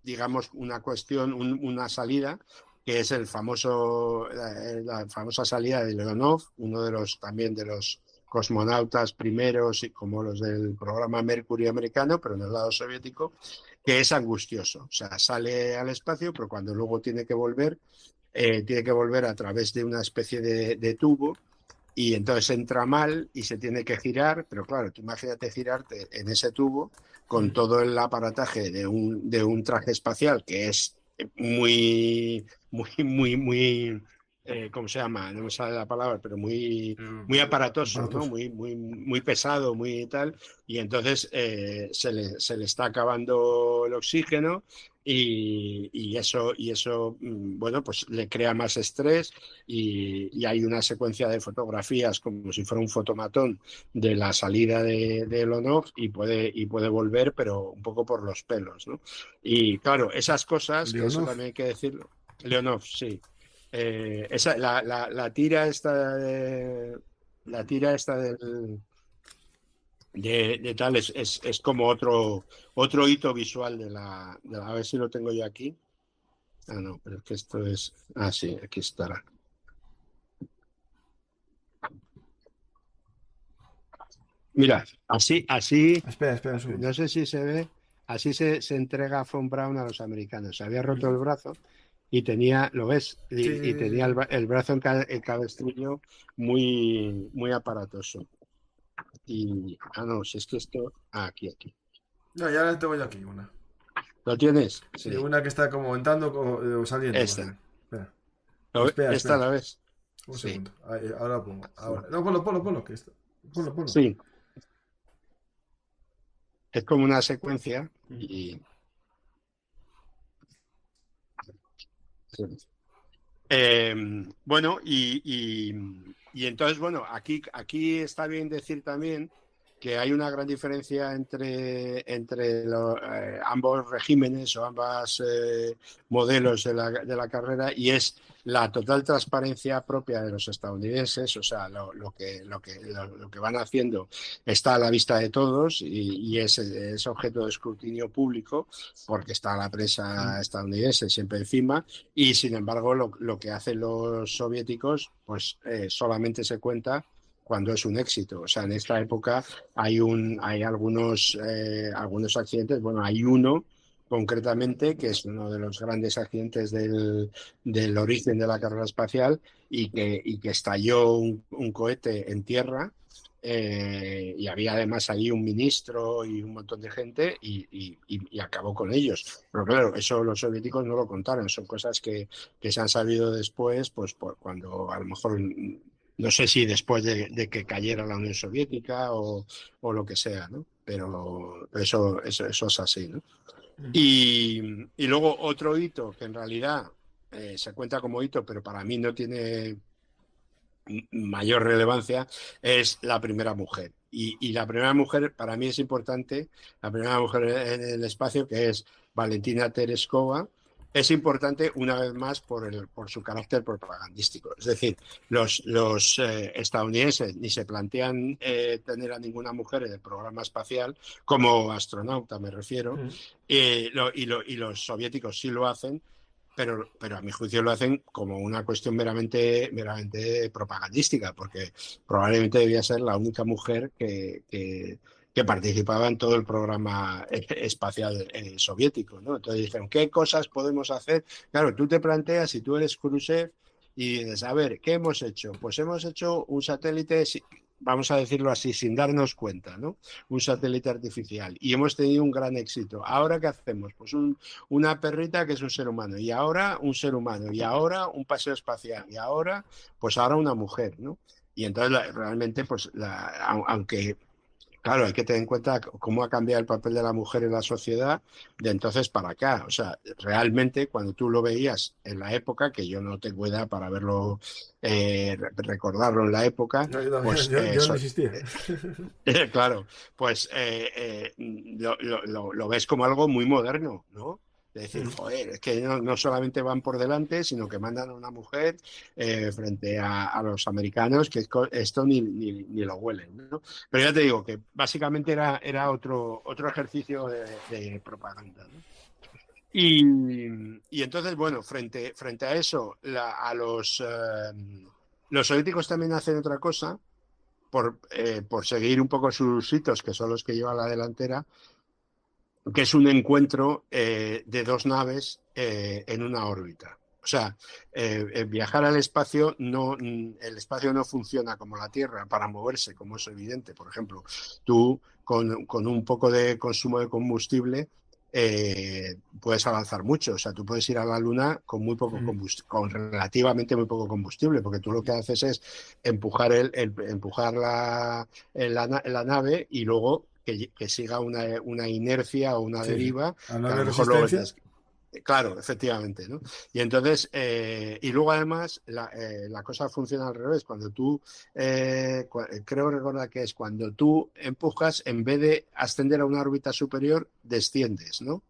digamos, una cuestión, una salida, que es la famosa salida de Leonov, uno de los también de los cosmonautas primeros, y como los del programa Mercury americano, pero en el lado soviético, que es angustioso. O sea, sale al espacio, pero cuando luego tiene que volver a través de una especie de tubo, y entonces entra mal y se tiene que girar, pero claro, tú imagínate girarte en ese tubo con todo el aparataje de un traje espacial, que es muy, ¿cómo se llama? No me sale la palabra, pero muy aparatoso, ¿no? Muy pesado, muy tal, y entonces se le está acabando el oxígeno, y eso, bueno, pues le crea más estrés, y hay una secuencia de fotografías como si fuera un fotomatón de la salida de Leonov, y puede volver, pero un poco por los pelos, ¿no? Y claro, esas cosas, que eso Leonov. también hay que decirlo. Leonov, sí. La tira esta de tal es como otro hito visual a ver si lo tengo yo aquí. No, pero es que esto es. Sí, aquí estará. Mira, así, Espera un segundo. no sé si se ve, así se entrega Von Braun a los americanos. Se había roto el brazo y tenía, ¿lo ves? Y tenía Sí. el brazo en cabestrillo muy aparatoso. No, si es que esto. Aquí. No, ya la tengo yo aquí, una. ¿Lo tienes? Sí, Sí. una que está como entrando o saliendo, más Esta. bien. Espera. ¿Esta Espera. la ves? Un Sí. segundo. Ahora lo pongo. Sí. Ahora. No, ponlo, que está. Ponlo. Sí. Es como una secuencia y. Sí. Bueno, y entonces, bueno, aquí está bien decir también que hay una gran diferencia entre ambos regímenes, o ambos modelos de la carrera, y es la total transparencia propia de los estadounidenses. O sea, lo que van haciendo está a la vista de todos, y es objeto de escrutinio público, porque está la prensa estadounidense siempre encima. Y sin embargo, lo que hacen los soviéticos, pues solamente se cuenta cuando es un éxito. O sea, en esta época hay algunos accidentes. Bueno, hay uno concretamente que es uno de los grandes accidentes del origen de la carrera espacial, y que estalló un cohete en tierra. Y había además allí un ministro y un montón de gente, y acabó con ellos. Pero claro, eso los soviéticos no lo contaron, son cosas que se han sabido después, pues cuando a lo mejor, no sé si después de que cayera la Unión Soviética o lo que sea, ¿no? Pero eso es así, ¿no? Y luego otro hito que en realidad se cuenta como hito, pero para mí no tiene mayor relevancia, es la primera mujer. Y la primera mujer para mí es importante, la primera mujer en el espacio, que es Valentina Tereshkova, es importante una vez más por su carácter propagandístico. Es decir, los estadounidenses ni se plantean tener a ninguna mujer en el programa espacial, como astronauta me refiero, y los soviéticos sí lo hacen, pero a mi juicio lo hacen como una cuestión meramente propagandística, porque probablemente debía ser la única mujer que participaba en todo el programa espacial soviético, ¿no? Entonces dijeron, ¿qué cosas podemos hacer? Claro, tú te planteas, si tú eres Khrushchev, y dices, a ver, ¿qué hemos hecho? Pues hemos hecho un satélite, vamos a decirlo así, sin darnos cuenta, ¿no? Un satélite artificial. Y hemos tenido un gran éxito. ¿Ahora qué hacemos? Pues una perrita que es un ser humano. Y ahora un ser humano. Y ahora un paseo espacial. Y ahora, pues ahora una mujer, ¿no? Y entonces realmente, pues, aunque... Claro, hay que tener en cuenta cómo ha cambiado el papel de la mujer en la sociedad de entonces para acá. O sea, realmente cuando tú lo veías en la época, que yo no tengo edad para verlo, recordarlo en la época, No, pues yo no existía. claro, pues lo ves como algo muy moderno, ¿no? De decir, joder, es que no solamente van por delante, sino que mandan a una mujer frente a los americanos, que esto ni lo huelen, ¿no? Pero ya te digo que básicamente era otro ejercicio de propaganda, ¿no? Y entonces, bueno, frente a eso, los soviéticos también hacen otra cosa por seguir un poco sus hitos, que son los que llevan la delantera, que es un encuentro de dos naves en una órbita. O sea, viajar al espacio el espacio no funciona como la Tierra para moverse, como es evidente. Por ejemplo, tú con un poco de consumo de combustible puedes avanzar mucho. O sea, tú puedes ir a la Luna con muy poco con relativamente muy poco combustible, porque tú lo que haces es empujar la nave y luego que siga una inercia o una deriva, Al no que a lo haber mejor luego resistencia. claro, efectivamente, ¿no? Y entonces, y luego además la cosa funciona al revés. Cuando tú, creo recordar que es cuando tú empujas, en vez de ascender a una órbita superior, desciendes, ¿no?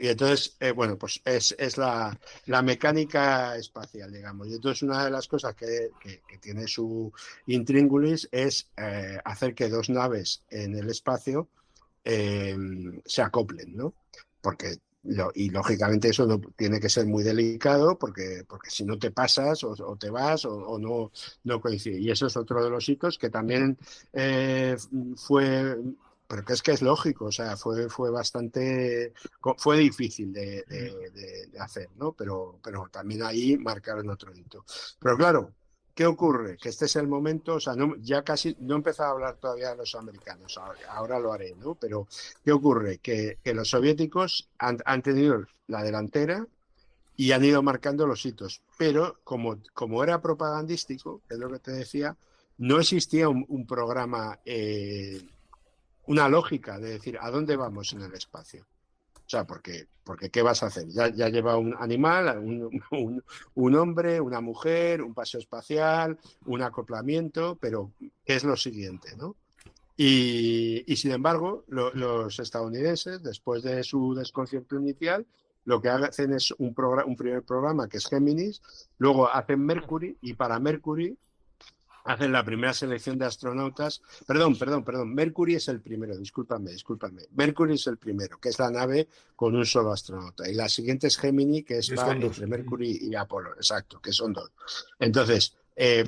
Y entonces, bueno, pues es la mecánica espacial, digamos. Y entonces una de las cosas que tiene su intríngulis es hacer que dos naves en el espacio se acoplen, ¿no? Porque y lógicamente eso no, tiene que ser muy delicado porque si no te pasas o te vas o no coincide. Y eso es otro de los hitos que también fue, pero que es lógico, o sea, fue difícil de hacer, ¿no? Pero también ahí marcaron otro hito. Pero claro, ¿qué ocurre? Que este es el momento, o sea, ya casi no he empezado a hablar todavía de los americanos, ahora lo haré, ¿no? Pero ¿qué ocurre? Que los soviéticos han tenido la delantera y han ido marcando los hitos, pero como era propagandístico, que es lo que te decía, no existía un programa, una lógica de decir a dónde vamos en el espacio. O sea, porque ¿qué vas a hacer? Ya lleva un animal, un hombre, una mujer, un paseo espacial, un acoplamiento, pero ¿qué es lo siguiente, no? Y sin embargo, los estadounidenses, después de su desconcierto inicial, lo que hacen es un primer programa que es Géminis, luego hacen Mercury y para Mercury hacen la primera selección de astronautas. Perdón. Mercury es el primero, discúlpame. Mercury es el primero, que es la nave con un solo astronauta. Y la siguiente es Gemini, que va entre Mercury y Apolo, exacto, que son dos. Entonces,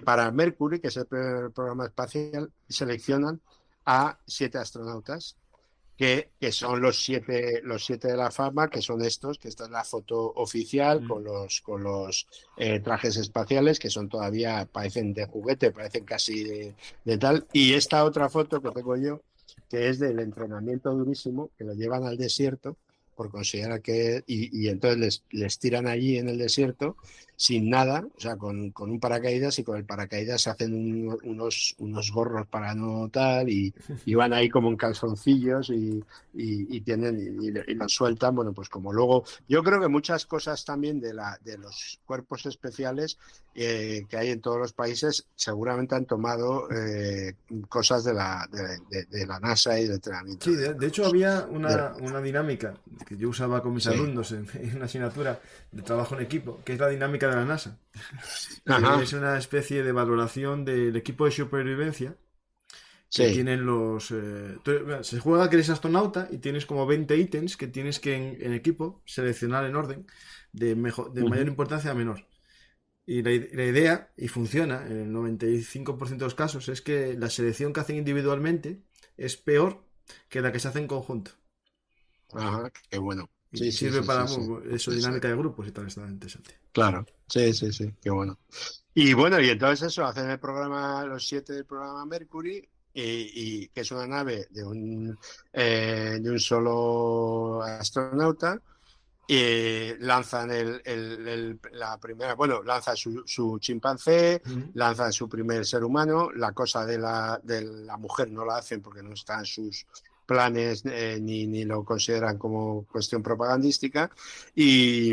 para Mercury, que es el primer programa espacial, seleccionan a 7 astronautas que son los siete de la fama, que son estos, que esta es la foto oficial con los trajes espaciales, que son todavía, parecen de juguete, parecen casi de tal. Y esta otra foto que tengo yo, que es del entrenamiento durísimo, que lo llevan al desierto, por considerar que... Y entonces les tiran allí en el desierto sin nada, o sea, con un paracaídas, y con el paracaídas se hacen unos gorros para no tal, y van ahí como en calzoncillos y los sueltan, bueno, pues como luego... Yo creo que muchas cosas también de los cuerpos especiales que hay en todos los países seguramente han tomado cosas de la NASA y del entrenamiento. Sí, de hecho había una dinámica que yo usaba con mis alumnos en una asignatura de trabajo en equipo, que es la dinámica de la NASA. Que es una especie de valoración del equipo de supervivencia que tienen los... se juega que eres astronauta y tienes como 20 ítems que tienes que en equipo seleccionar en orden de mayor importancia a menor. Y la idea, y funciona en el 95% de los casos, es que la selección que hacen individualmente es peor que la que se hace en conjunto. Ajá, qué bueno. Y sirve para eso, dinámica de grupos y tal, está interesante. Claro, sí, qué bueno. Y bueno, y entonces eso, hacen el programa, los 7 del programa Mercury, y que es una nave de un solo astronauta. Lanzan la primera, bueno, lanza su chimpancé, lanzan su primer ser humano. La cosa de la mujer no la hacen porque no está en sus planes, ni lo consideran como cuestión propagandística, y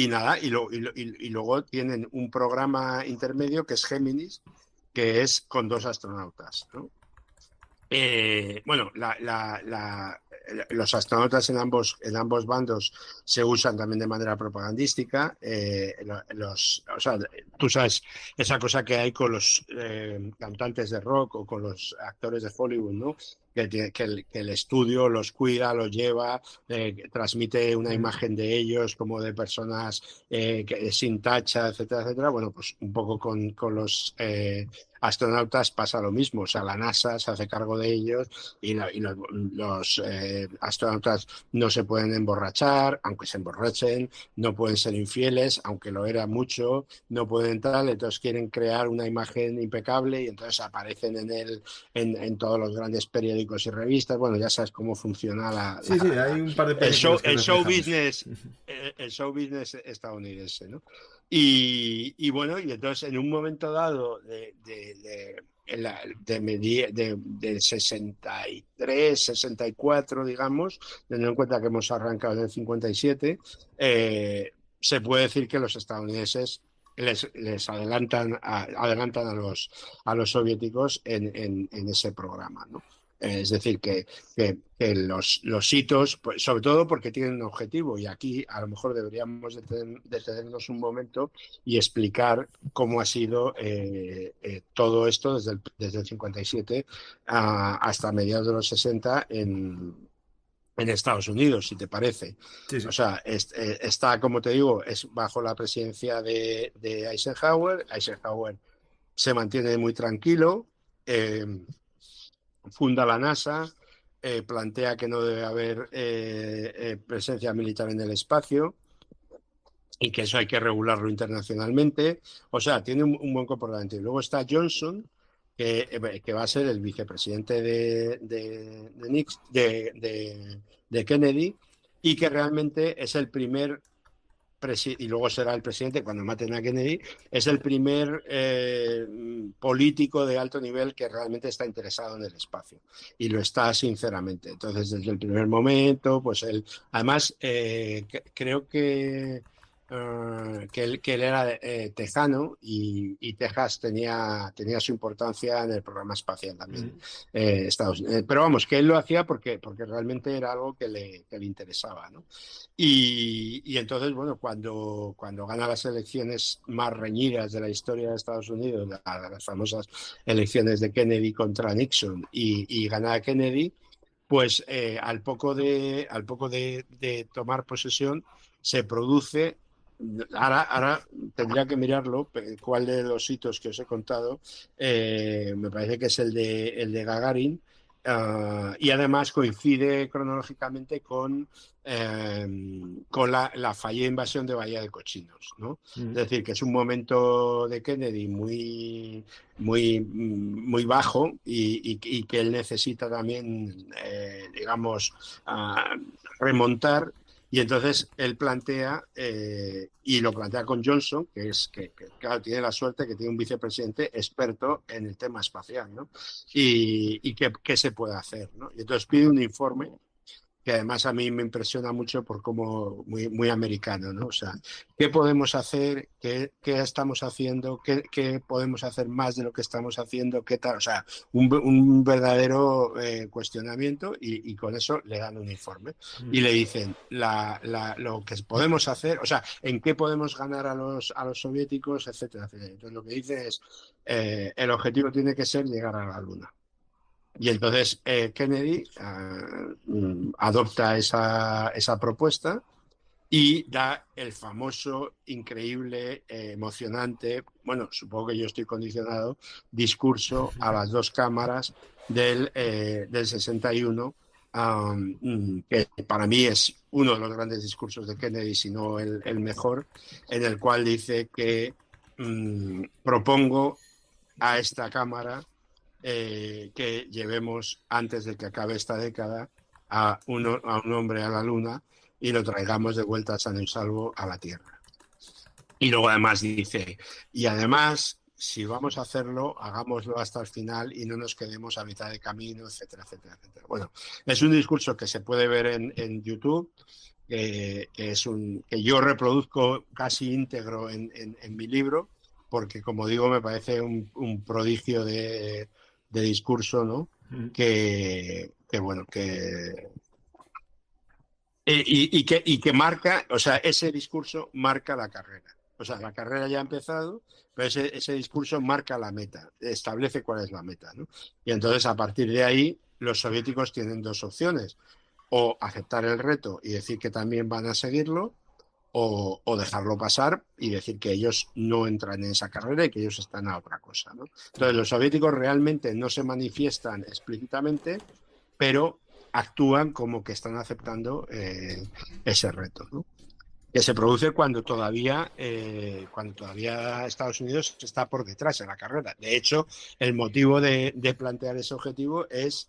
nada, y luego tienen un programa intermedio que es Géminis, que es con 2 astronautas, ¿no? Bueno, los astronautas en ambos bandos se usan también de manera propagandística. O sea, tú sabes esa cosa que hay con los cantantes de rock o con los actores de Hollywood, ¿no? Que el estudio los cuida, los lleva, transmite una imagen de ellos como de personas sin tacha, etcétera, etcétera. Bueno, pues un poco con los astronautas pasa lo mismo. O sea, la NASA se hace cargo de ellos y los astronautas no se pueden emborrachar, aunque se emborrachen, no pueden ser infieles, aunque lo era mucho, no pueden tal. Entonces quieren crear una imagen impecable y entonces aparecen en todos los grandes periódicos y revistas. Bueno, ya sabes cómo funciona hay un par de el show business estadounidense, ¿no? Y bueno, y entonces en un momento dado de 63, 64, digamos, teniendo en cuenta que hemos arrancado en el 57, se puede decir que los estadounidenses les adelantan a los soviéticos en ese programa, ¿no? Es decir, que los hitos, pues, sobre todo porque tienen un objetivo, y aquí a lo mejor deberíamos detenernos un momento y explicar cómo ha sido todo esto desde el 57 hasta mediados de los 60 en Estados Unidos, si te parece. Sí. O sea, está, como te digo, es bajo la presidencia de Eisenhower. Eisenhower se mantiene muy tranquilo, funda la NASA, plantea que no debe haber presencia militar en el espacio y que eso hay que regularlo internacionalmente. O sea, tiene un buen comportamiento. Y luego está Johnson, que va a ser el vicepresidente de Kennedy, y que realmente es el primer y luego será el presidente cuando maten a Kennedy, es el primer político de alto nivel que realmente está interesado en el espacio, y lo está sinceramente. Entonces, desde el primer momento, pues él, además, creo que él era tejano, y Texas tenía su importancia en el programa espacial también, Estados Unidos. Pero vamos, que él lo hacía porque realmente era algo que le interesaba, ¿no? Y entonces, bueno, cuando gana las elecciones más reñidas de la historia de Estados Unidos, las famosas elecciones de Kennedy contra Nixon, y gana a Kennedy, pues al poco de tomar posesión se produce. Ahora tendría que mirarlo, cuál de los hitos que os he contado, me parece que es el de Gagarin, y además coincide cronológicamente con la fallida invasión de Bahía de Cochinos, ¿no? Es decir, que es un momento de Kennedy muy, muy, muy bajo, y que él necesita también, digamos, remontar. Y entonces él plantea, y lo plantea con Johnson, que claro, tiene la suerte que tiene un vicepresidente experto en el tema espacial, ¿no? Y qué se puede hacer, ¿no? Y entonces pide un informe que además a mí me impresiona mucho por cómo muy, muy americano, ¿no? O sea, ¿qué podemos hacer? ¿Qué estamos haciendo? ¿Qué podemos hacer más de lo que estamos haciendo? ¿Qué tal? O sea, un verdadero cuestionamiento y con eso le dan un informe y le dicen lo que podemos hacer, o sea, en qué podemos ganar a los soviéticos, etcétera, etcétera. Entonces lo que dice es, el objetivo tiene que ser llegar a la Luna. Y entonces Kennedy adopta esa propuesta y da el famoso, increíble, emocionante, bueno, supongo que yo estoy condicionado, discurso a las dos cámaras del 61, que para mí es uno de los grandes discursos de Kennedy, si no el mejor, en el cual dice que propongo a esta cámara que llevemos antes de que acabe esta década a un hombre a la Luna y lo traigamos de vuelta sano y salvo a la Tierra. Y luego además dice, y además, si vamos a hacerlo, hagámoslo hasta el final y no nos quedemos a mitad de camino, etcétera, etcétera, etcétera. Bueno, es un discurso que se puede ver en YouTube, que yo reproduzco casi íntegro en mi libro, porque como digo, me parece un prodigio de discurso, ¿no? Bueno, y que marca, o sea, ese discurso marca la carrera. O sea, la carrera ya ha empezado, pero ese discurso marca la meta, establece cuál es la meta, ¿no? Y entonces, a partir de ahí, los soviéticos tienen dos opciones: o aceptar el reto y decir que también van a seguirlo, o dejarlo pasar y decir que ellos no entran en esa carrera y que ellos están a otra cosa, ¿no? Entonces, los soviéticos realmente no se manifiestan explícitamente, pero actúan como que están aceptando ese reto, ¿no? Que se produce cuando todavía Estados Unidos está por detrás en la carrera. De hecho, el motivo de plantear ese objetivo es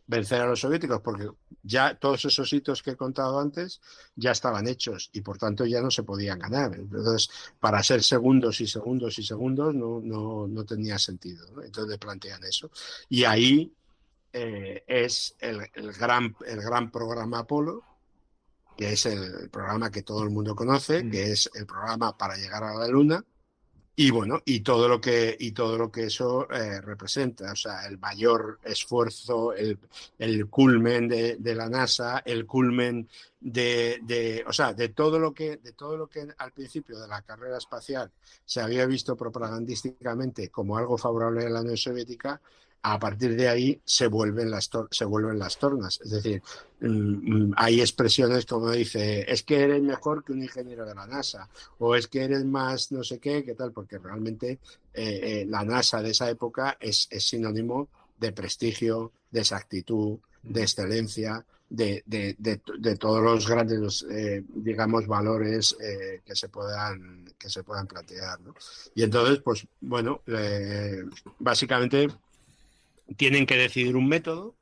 vencer a los soviéticos, porque ya todos esos hitos que he contado antes ya estaban hechos y por tanto ya no se podían ganar. Entonces, para ser segundos y segundos y segundos no tenía sentido, ¿no? Entonces plantean eso. Y ahí es el gran programa Apolo, que es el programa que todo el mundo conoce, que es el programa para llegar a la Luna. Y bueno, y todo lo que eso representa, o sea, el mayor esfuerzo, el culmen de la NASA, el culmen o sea, de todo lo que al principio de la carrera espacial se había visto propagandísticamente como algo favorable a la Unión Soviética. A partir de ahí se vuelven las tornas. Es decir, hay expresiones como dice, es que eres mejor que un ingeniero de la NASA, o es que eres más no sé qué tal, porque realmente la NASA de esa época es sinónimo de prestigio, de exactitud, de excelencia, de todos los grandes, digamos, valores que se puedan plantear, ¿no? Y entonces, pues bueno, básicamente tienen que decidir un método.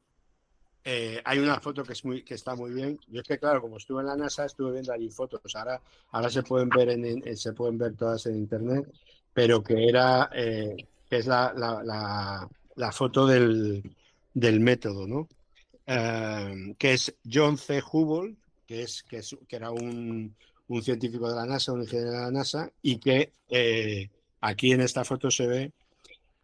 Hay una foto que está muy bien. Yo es que, claro, como estuve en la NASA, estuve viendo allí fotos. Ahora se pueden ver se pueden ver todas en internet, pero que es la foto del método, ¿no? Que es John C. Hubble, que era un científico de la NASA, un ingeniero de la NASA, y que aquí en esta foto se ve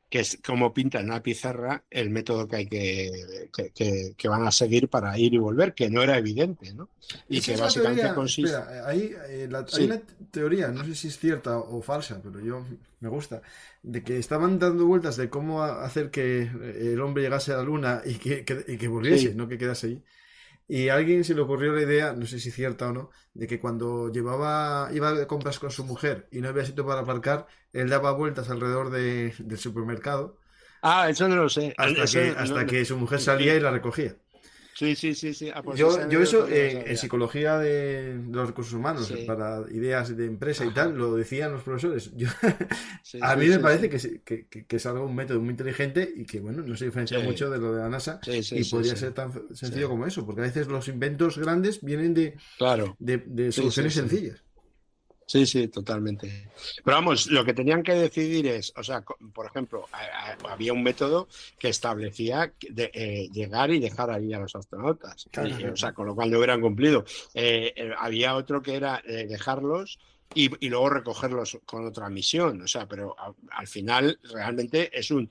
que es como pinta en una pizarra el método que hay que van a seguir para ir y volver, que no era evidente, ¿no? Y Esa que es la básicamente teoría. consiste... Espera, hay Sí, una teoría, no sé si es cierta o falsa, pero yo me gusta, de que estaban dando vueltas de cómo hacer que el hombre llegase a la luna y que volviese, sí, no que quedase ahí. Y a alguien se le ocurrió la idea, no sé si es cierta o no, de que cuando iba de compras con su mujer y no había sitio para aparcar, él daba vueltas alrededor del supermercado eso no lo sé. hasta Eso que, hasta que su mujer salía y sí, la recogía. sí, sí, sí, sí. Pues esa Yo eso anécdota no la en sabía. psicología de los recursos humanos, Sí, para ideas de empresa y tal, ajá. lo decían los profesores. Sí, A mí sí, me sí, parece sí. que es algo un método muy inteligente y que, bueno, no se diferencia Sí, mucho de lo de la NASA sí, sí, y sí, podría sí. ser tan Sí, sencillo como eso, porque a veces los inventos grandes vienen claro. de Sí, sí, soluciones sí. sencillas. Sí, sí, totalmente. Pero vamos, lo que tenían que decidir es, o sea, por ejemplo, había un método que establecía llegar y dejar ahí a los astronautas, Claro, o sea, claro. con lo cual no hubieran cumplido. Había otro que era dejarlos y luego recogerlos con otra misión, o sea, pero al final realmente es un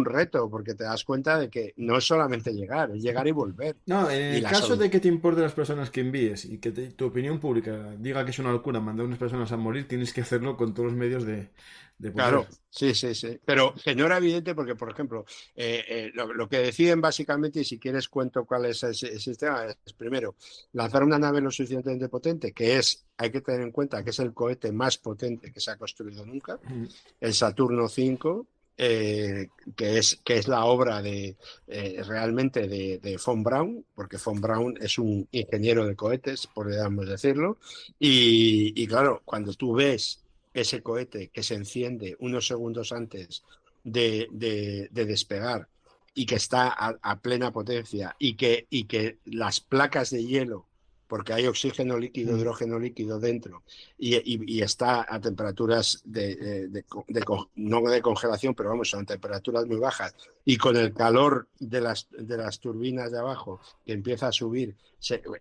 reto, porque te das cuenta de que no es solamente llegar, es llegar y volver. No, en Y el la caso de solución. que te importen las personas que envíes y que tu opinión pública diga que es una locura mandar a unas personas a morir, tienes que hacerlo con todos los medios de Claro, poder. sí, sí, sí. Pero que no era evidente porque, por ejemplo, lo que deciden básicamente, y si quieres cuento cuál es el sistema, es primero lanzar una nave lo suficientemente potente, que es, hay que tener en cuenta que es el cohete más potente que se ha construido nunca, el Saturno 5, que es la obra realmente de Von Braun, porque Von Braun es un ingeniero de cohetes, podríamos decirlo, y claro, cuando tú ves ese cohete que se enciende unos segundos antes de despegar y que está a plena potencia y que las placas de hielo, porque hay oxígeno líquido, hidrógeno líquido dentro, y está a temperaturas no de congelación, pero vamos, a temperaturas muy bajas, y con el calor de las turbinas de abajo que empieza a subir,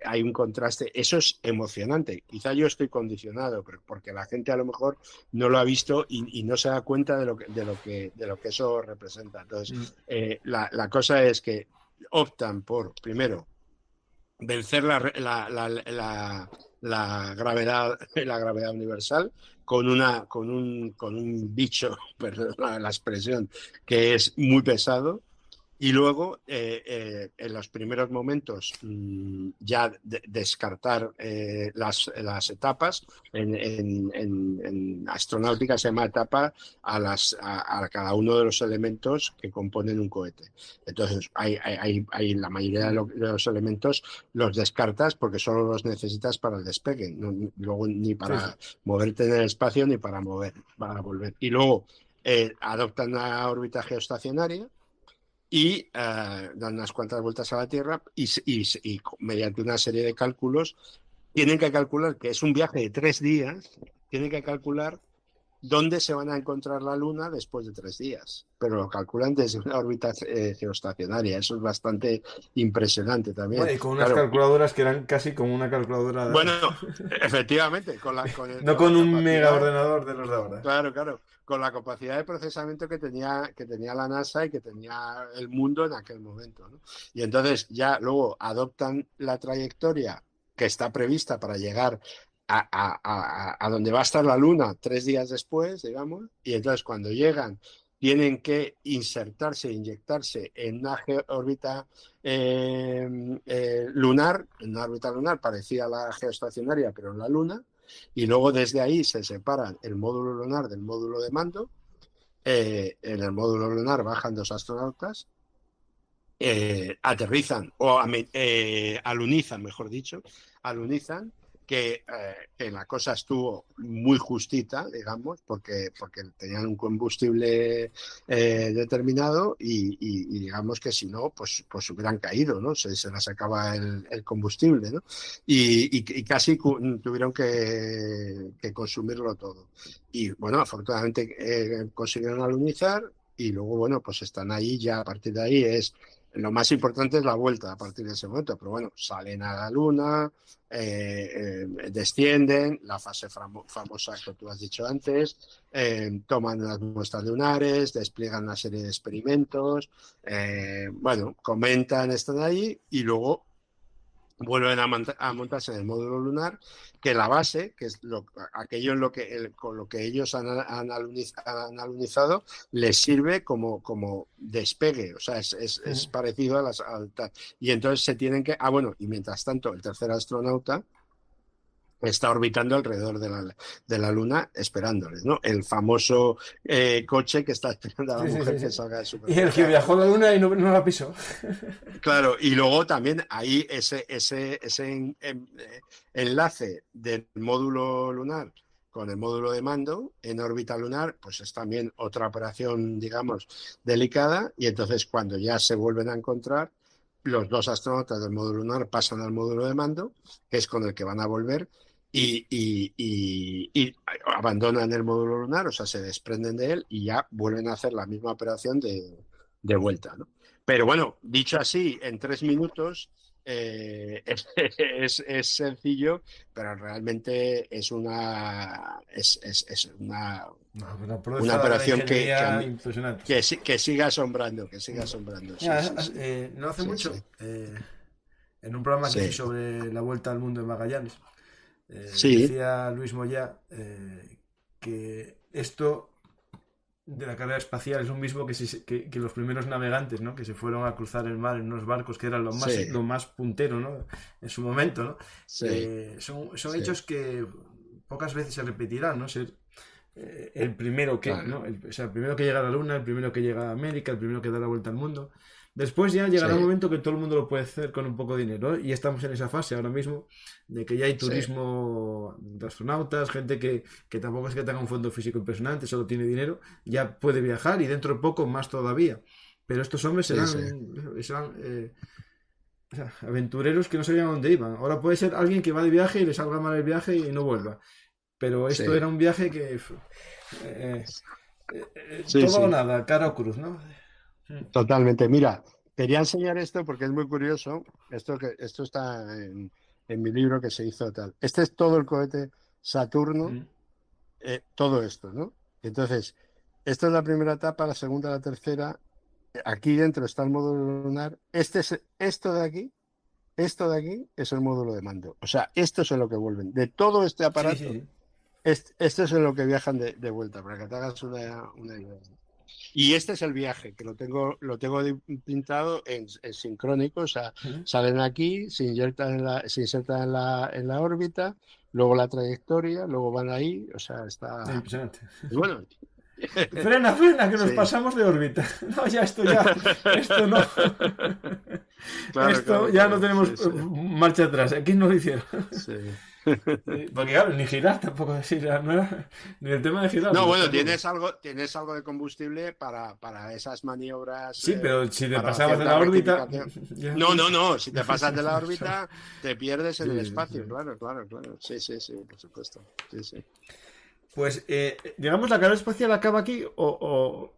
hay un contraste, eso es emocionante. Quizá yo estoy condicionado, pero porque la gente a lo mejor no lo ha visto y no se da cuenta de lo que eso representa. Entonces, la cosa es que optan por, primero, vencer la gravedad universal con un bicho, perdón la expresión, que es muy pesado. Y luego, en los primeros momentos, ya descartar las etapas. En astronáutica se llama etapa a cada uno de los elementos que componen un cohete. Entonces, la mayoría de los elementos los descartas porque solo los necesitas para el despegue, luego ni Sí, sí. para moverte en el espacio ni para volver. Y luego adoptan una órbita geoestacionaria y dan unas cuantas vueltas a la Tierra y mediante una serie de cálculos tienen que calcular que es un viaje de 3 días, tienen que calcular dónde se van a encontrar la Luna después de 3 días, pero lo calculan desde una órbita geoestacionaria. Eso es bastante impresionante también. Bueno, y con unas Claro, calculadoras que eran casi como una calculadora, bueno, efectivamente, no con la con un mega capacidad. ordenador de los de ahora. Claro, claro, con la capacidad de procesamiento que tenía la NASA y que tenía el mundo en aquel momento, ¿no? Y entonces ya luego adoptan la trayectoria que está prevista para llegar a donde va a estar la Luna 3 días después, digamos, y entonces cuando llegan tienen que insertarse, inyectarse en una órbita lunar, en una órbita lunar parecida a la geoestacionaria, pero en la Luna, y luego desde ahí se separan el módulo lunar del módulo de mando. En el módulo lunar bajan 2 astronautas, aterrizan o alunizan, mejor dicho, alunizan, que la cosa estuvo muy justita, digamos, porque tenían un combustible determinado y digamos que si no, pues hubieran caído, ¿no? Se les acaba el combustible, ¿no? Y casi tuvieron que consumirlo todo. Y bueno, afortunadamente consiguieron alunizar y luego, bueno, pues están ahí ya a partir de ahí lo más importante es la vuelta a partir de ese momento, pero bueno, salen a la Luna, descienden, la fase famosa que tú has dicho antes, toman las muestras lunares, despliegan una serie de experimentos, bueno, comentan, están ahí y luego vuelven a montarse en el módulo lunar, que la base, que es aquello en con lo que ellos han alunizado, les sirve como despegue, o sea, es parecido y entonces se tienen que, bueno, y mientras tanto el tercer astronauta está orbitando alrededor de la Luna esperándoles, ¿no? El famoso coche que está esperando a la Sí, sí, sí, mujer que sí. salga de Y el que supermercado, viajó a ¿no? la luna y no la pisó. Claro, y luego también ahí ese enlace del módulo lunar con el módulo de mando en órbita lunar, pues es también otra operación, digamos, delicada. Y entonces cuando ya se vuelven a encontrar, los 2 astronautas del módulo lunar pasan al módulo de mando, que es con el que van a volver, y abandonan el módulo lunar, o sea, se desprenden de él y ya vuelven a hacer la misma operación de vuelta, ¿no? Pero bueno, dicho así, en 3 minutos es sencillo, pero realmente es una proeza de la operación ingeniería impresionante. que siga asombrando, sí, Mira, sí, sí. no hace Sí, sí, mucho, en un programa que hice sí, sobre la vuelta al mundo de Magallanes, sí, decía Luis Moyá que esto de la carrera espacial es un mismo que los primeros navegantes, ¿no? Que se fueron a cruzar el mar en unos barcos que eran sí, lo más puntero, ¿no? En su momento, ¿no? sí, Son sí, hechos que pocas veces se repetirán, ¿no? Ser el primero que, claro, ¿no? O sea, el primero que llega a la Luna, el primero que llega a América, el primero que da la vuelta al mundo. Después ya llegará un sí, momento que todo el mundo lo puede hacer con un poco de dinero, ¿eh? Y estamos en esa fase ahora mismo de que ya hay sí, turismo de astronautas, gente que tampoco es que tenga un fondo físico impresionante, solo tiene dinero, ya puede viajar y dentro de poco más todavía. Pero estos hombres sí, sí, serán o sea, aventureros que no sabían a dónde iban. Ahora puede ser alguien que va de viaje y le salga mal el viaje y no vuelva. Pero esto sí, era un viaje que sí, todo o sí. nada, cara o cruz, ¿no? Totalmente. Mira, quería enseñar esto porque es muy curioso. Esto está en mi libro que se hizo tal. Este es todo el cohete Saturno, Mm. todo esto, ¿no? Entonces, esto es la primera etapa, la segunda, la tercera. Aquí dentro está el módulo lunar. Esto de aquí es el módulo de mando. O sea, esto es en lo que vuelven. De todo este Sí, sí, aparato, sí. esto es en lo que viajan de vuelta, para que te hagas una idea. Y este es el viaje, que lo tengo pintado en sincrónico, o sea, Mm. salen aquí, se insertan en la órbita, luego la trayectoria, luego van ahí, o sea, está. Impresionante. Y bueno, Frena, frena, que nos sí. pasamos de órbita. No, esto no. Claro, Esto claro, ya no claro, tenemos sí, sí, marcha atrás. Aquí no lo hicieron. sí. Porque claro, ni girar tampoco, no era ni el tema de girar, No, porque bueno, está claro. tienes algo de combustible para esas maniobras, Sí, pero si te para pasabas de cierta la órbita, rectificación. ya. No, no, no, si te pasas de la órbita, te pierdes en el Sí, sí. espacio, claro, claro, claro. Sí, sí, sí, por supuesto. Sí, sí. Pues, digamos, la carrera espacial acaba aquí o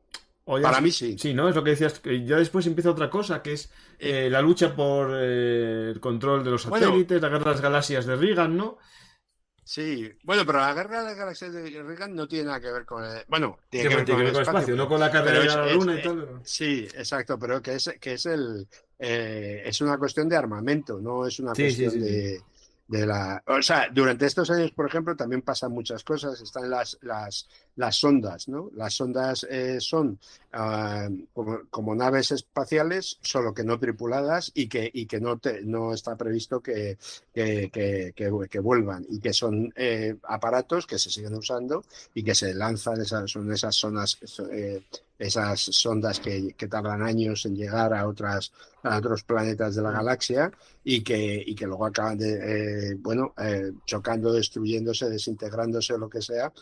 ya. Para mí sí. Sí, ¿no? Es lo que decías. Que ya después empieza otra cosa, que es Eh, la lucha por el control de los bueno, satélites, la guerra de las galaxias de Reagan, ¿no? sí. Bueno, pero la guerra de las galaxias de Reagan no tiene nada que ver con bueno, tiene que Que ver tiene con que el ver con el espacio, espacio, no pero, con la carrera pero de la Luna y tal. sí, exacto, pero que es una cuestión de armamento, no es una Sí, sí, cuestión sí, sí. o sea, durante estos años, por ejemplo, también pasan muchas cosas, están las sondas, ¿no? Las sondas son como naves espaciales, solo que no tripuladas y que no está previsto que vuelvan y que son aparatos que se siguen usando y que se lanzan, son esas zonas, esas sondas que tardan años en llegar a otros planetas de la Mm. galaxia y que luego acaban chocando, destruyéndose, desintegrándose o lo que sea,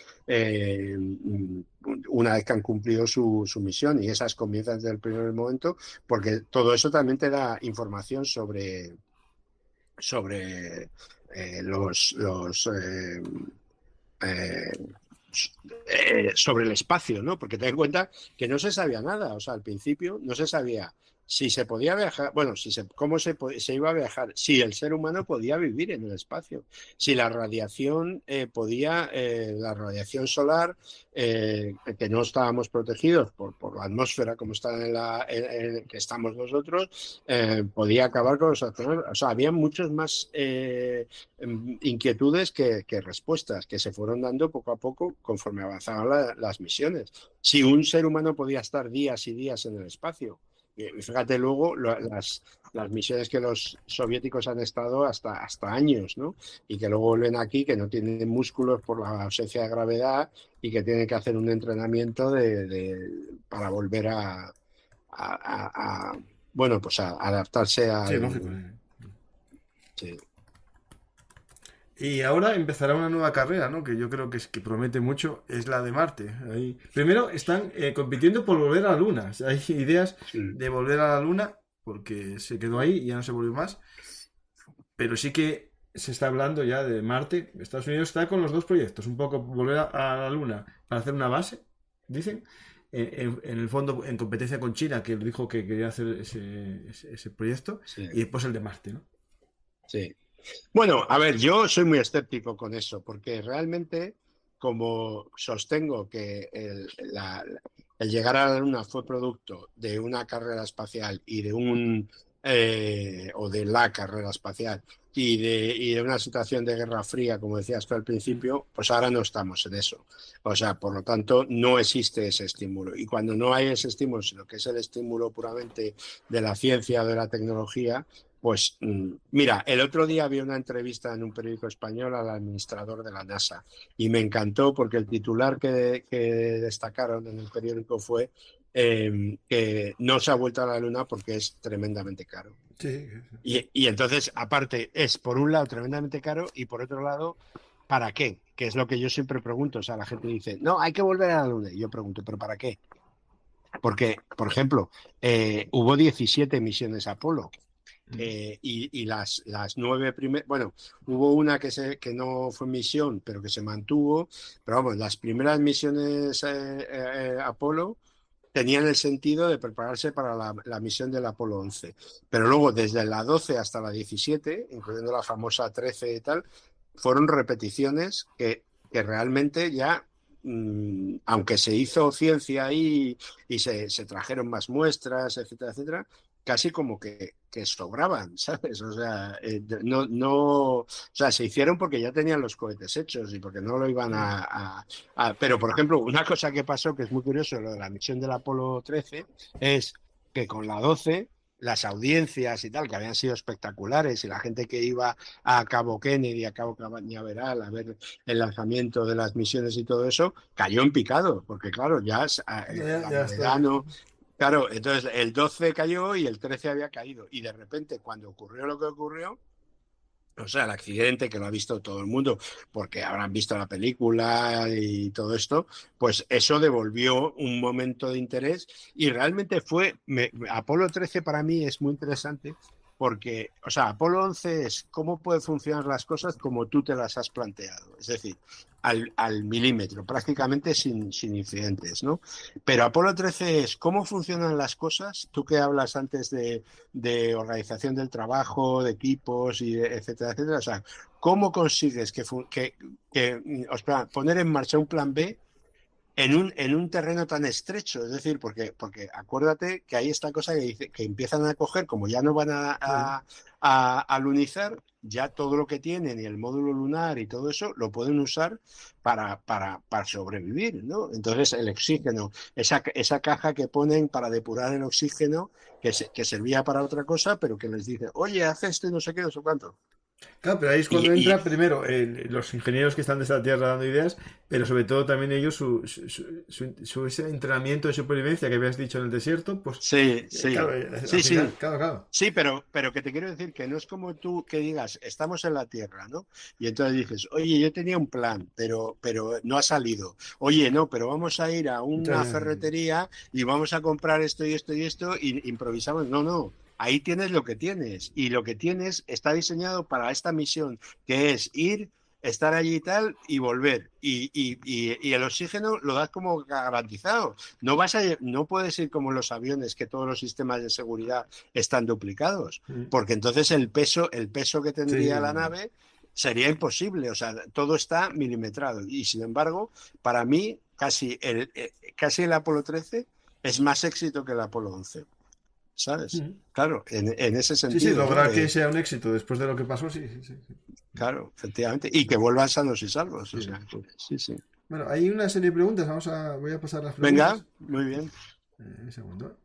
una vez que han cumplido su misión. Y esas comienzan desde el primer momento, porque todo eso también te da información sobre eh, sobre el espacio, ¿no? Porque ten en cuenta que no se sabía nada, o sea, al principio no se sabía si se podía viajar, bueno, cómo se iba a viajar, si el ser humano podía vivir en el espacio, si la radiación la radiación solar, que no estábamos protegidos por la atmósfera como está que estamos nosotros, podía acabar con los astronautas. O sea, había muchos más inquietudes que respuestas que se fueron dando poco a poco conforme avanzaban las misiones. Si un ser humano podía estar días y días en el espacio, y fíjate luego las misiones que los soviéticos han estado hasta años, ¿no? Y que luego vuelven aquí, que no tienen músculos por la ausencia de gravedad y que tienen que hacer un entrenamiento para volver bueno, pues a adaptarse Sí, lógico. Sí. Y ahora empezará una nueva carrera, ¿no? Que yo creo que es que promete mucho, es la de Marte. Ahí. Primero están compitiendo por volver a la Luna. O sea, hay ideas Sí. de volver a la Luna porque se quedó ahí y ya no se volvió más. Pero sí que se está hablando ya de Marte. Estados Unidos está con los dos proyectos, un poco volver a la Luna para hacer una base, dicen, en el fondo en competencia con China, que dijo que quería hacer ese proyecto, Sí, y después el de Marte, ¿no? sí. Bueno, a ver, yo soy muy escéptico con eso, porque realmente, como sostengo que el llegar a la Luna fue producto de una carrera espacial y de o de la carrera espacial y de una situación de Guerra Fría, como decías tú al principio, pues ahora no estamos en eso. O sea, por lo tanto, no existe ese estímulo. Y cuando no hay ese estímulo, sino que es el estímulo puramente de la ciencia o de la tecnología, pues mira, el otro día había una entrevista en un periódico español al administrador de la NASA y me encantó porque el titular que destacaron en el periódico fue que no se ha vuelto a la Luna porque es tremendamente caro. Sí. Y entonces, aparte, es por un lado tremendamente caro y por otro lado, ¿para qué? Que es lo que yo siempre pregunto. O sea, la gente dice, no, hay que volver a la Luna. Y yo pregunto, ¿pero para qué? Porque, por ejemplo, hubo 17 misiones Apolo. Y las 9 primeras, bueno, hubo una que no fue misión, pero que se mantuvo, pero vamos, las primeras misiones Apolo tenían el sentido de prepararse para la misión del Apolo 11, pero luego desde la 12 hasta la 17, incluyendo la famosa 13 y tal, fueron repeticiones que realmente ya aunque se hizo ciencia ahí y se trajeron más muestras, etcétera, etcétera, casi como que sobraban, ¿sabes? O sea, o sea, se hicieron porque ya tenían los cohetes hechos y porque no lo iban Pero, por ejemplo, una cosa que pasó que es muy curioso, lo de la misión del Apolo 13, es que con la 12 las audiencias y tal, que habían sido espectaculares, y la gente que iba a Cabo Kennedy, a Cabo Cañaveral, a ver el lanzamiento de las misiones y todo eso, cayó en picado, porque claro, ya la Ya novedad está. no. Claro, entonces el 12 cayó y el 13 había caído. Y de repente, cuando ocurrió lo que ocurrió, o sea, el accidente que lo ha visto todo el mundo, porque habrán visto la película y todo esto, pues eso devolvió un momento de interés y realmente Apolo 13 para mí es muy interesante porque, o sea, Apolo 11 es cómo pueden funcionar las cosas como tú te las has planteado, es decir, al milímetro, prácticamente sin incidentes, ¿no? Pero Apolo 13 es cómo funcionan las cosas, tú que hablas antes de organización del trabajo, de equipos, etcétera, etcétera. O sea, ¿cómo consigues poner en marcha un plan B en un terreno tan estrecho? Es decir, porque acuérdate que hay esta cosa que dice que empiezan a coger, como ya no van a lunizar, ya todo lo que tienen y el módulo lunar y todo eso lo pueden usar para sobrevivir, ¿no? Entonces, el oxígeno, esa caja que ponen para depurar el oxígeno, que servía para otra cosa, pero que les dice, oye, haz esto y no sé qué, no sé cuánto. Claro, pero ahí es Y, cuando y entra primero los ingenieros que están de esta tierra dando ideas, pero sobre todo también ellos ese entrenamiento de supervivencia que habías dicho en el desierto, pues sí, sí, claro, al sí, final, sí. claro. Sí, pero que te quiero decir que no es como tú que digas, estamos en la Tierra, ¿no? Y entonces dices, oye, yo tenía un plan, pero no ha salido. Oye, no, pero vamos a ir a Ya, una ya, ya. ferretería y vamos a comprar esto y esto y esto y improvisamos. No, no. Ahí tienes lo que tienes y lo que tienes está diseñado para esta misión, que es ir, estar allí y tal y volver. Y el oxígeno lo das como garantizado. No puedes ir como los aviones, que todos los sistemas de seguridad están duplicados, Mm. porque entonces el peso que tendría la Sí, nave sería imposible, o sea, todo está milimetrado. Y sin embargo, para mí, casi el Apolo 13 es más éxito que el Apolo 11, ¿sabes? mm. Claro, en ese Sí, sí, sentido, ¿no? lograr que sea un éxito después de lo que pasó, sí, sí, sí. Claro, efectivamente. Y que vuelvan sanos y salvos, o Sí. sea, sí, sí. Bueno, hay una serie de preguntas, voy a pasar las Venga, preguntas. muy bien. Un segundo.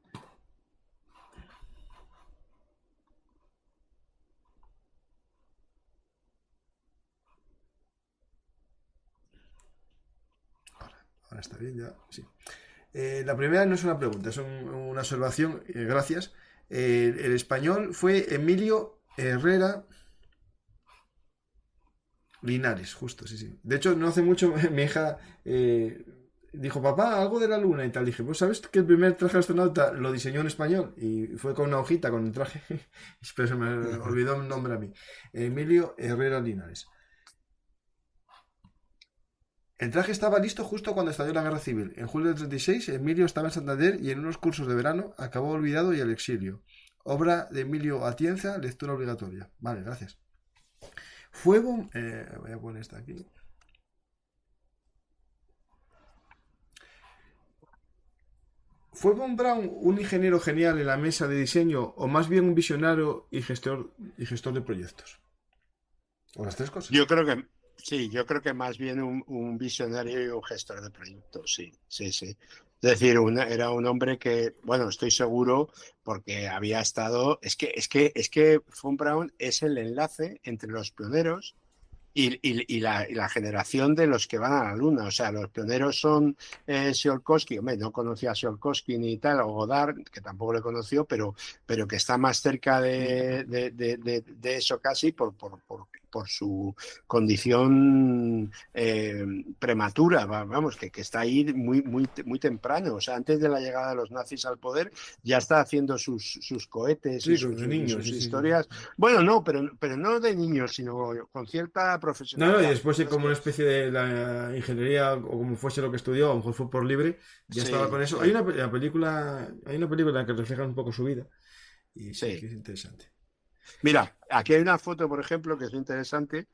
Ahora está bien ya, sí. La primera no es una pregunta, es una observación, gracias. El español fue Emilio Herrera Linares, justo, sí, sí. De hecho, no hace mucho mi hija dijo, papá, algo de la luna y tal. Dije, pues ¿sabes que el primer traje de astronauta lo diseñó en español? Y fue con una hojita, con el traje. Pero se me olvidó el nombre a mí. Emilio Herrera Linares. El traje estaba listo justo cuando estalló la guerra civil. En julio del 36, Emilio estaba en Santander y en unos cursos de verano acabó olvidado y al exilio. Obra de Emilio Atienza, lectura obligatoria. Vale, gracias. Voy a poner esta aquí. ¿Fue Von Braun un ingeniero genial en la mesa de diseño o más bien un visionario y gestor de proyectos? ¿O las tres cosas? Yo creo que sí, yo creo que más bien un visionario y un gestor de proyectos, sí, sí, sí. Es decir, era un hombre que, bueno, estoy seguro, porque había estado, es que Von Braun es el enlace entre los pioneros y la generación de los que van a la Luna. O sea, los pioneros son Tsiolkovsky, hombre, no conocía a Tsiolkovsky ni tal, o Goddard, que tampoco le conoció, pero que está más cerca de eso casi por su condición prematura, vamos, que está ahí muy, muy, muy temprano. O sea, antes de la llegada de los nazis al poder, ya está haciendo sus cohetes y Sí, de niños, sus sí, sí. historias. Bueno, no, pero no de niños, sino con cierta No, profesionalidad. y después como una especie de la ingeniería o como fuese lo que estudió, a lo mejor fue por libre, ya Sí, estaba con eso. sí, Hay una película que refleja un poco su vida y sí sí. que es interesante. Mira, aquí hay una foto, por ejemplo, que es interesante,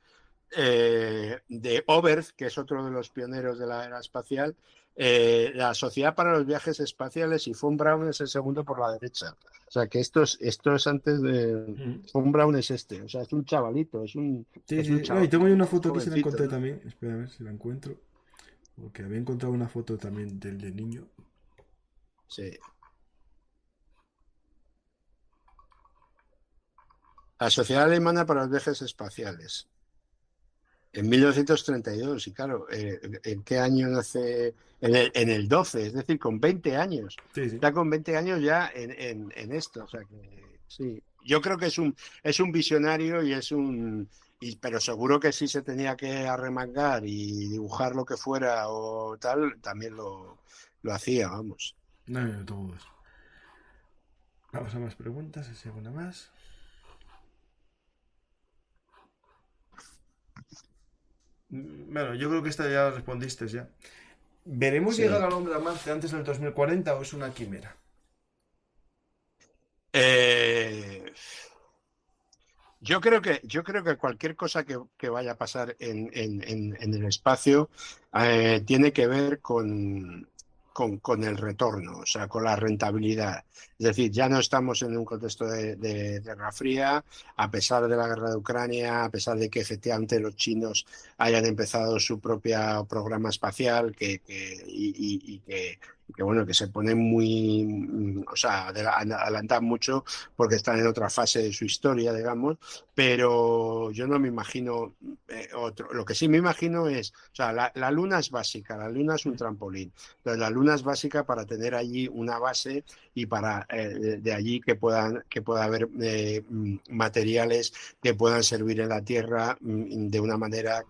de Oberth, que es otro de los pioneros de la era espacial, la Sociedad para los Viajes Espaciales, y Von Braun es el segundo por la derecha. O sea, que esto es antes de... Mm. Von Braun es este, o sea, es un chavalito, Sí, es un sí. No, y chaval tengo ahí una foto aquí, se la jovencito, encontré ¿no? también. Espera a ver si la encuentro. Porque había encontrado una foto también del de niño. Sí. La Sociedad Alemana para los Viajes Espaciales. En 1932, y claro, ¿en qué año nace? En el 12, es decir, con 20 años. Sí, sí. Está con 20 años ya en esto. O sea que sí. Yo creo que es un visionario pero seguro que si se tenía que arremangar y dibujar lo que fuera o tal, también lo hacía, vamos. No, no tengo dudas. Vamos a más preguntas, si hay alguna más. Bueno, yo creo que esta ya la respondiste ya. ¿Veremos llegar Sí. al hombre a Marte antes del 2040 o es una quimera? Eh, yo creo que cualquier cosa que vaya a pasar en el espacio tiene que ver con el retorno, o sea, con la rentabilidad. Es decir, ya no estamos en un contexto de Guerra Fría, a pesar de la guerra de Ucrania, a pesar de que efectivamente los chinos hayan empezado su propio programa espacial, y que bueno, que se ponen muy, o sea, adelantan mucho porque están en otra fase de su historia, digamos, pero yo no me imagino otro. Lo que sí me imagino es, o sea, la Luna es básica, la Luna es un trampolín, pero la Luna es básica para tener allí una base y para de allí que pueda haber materiales que puedan servir en la Tierra de una manera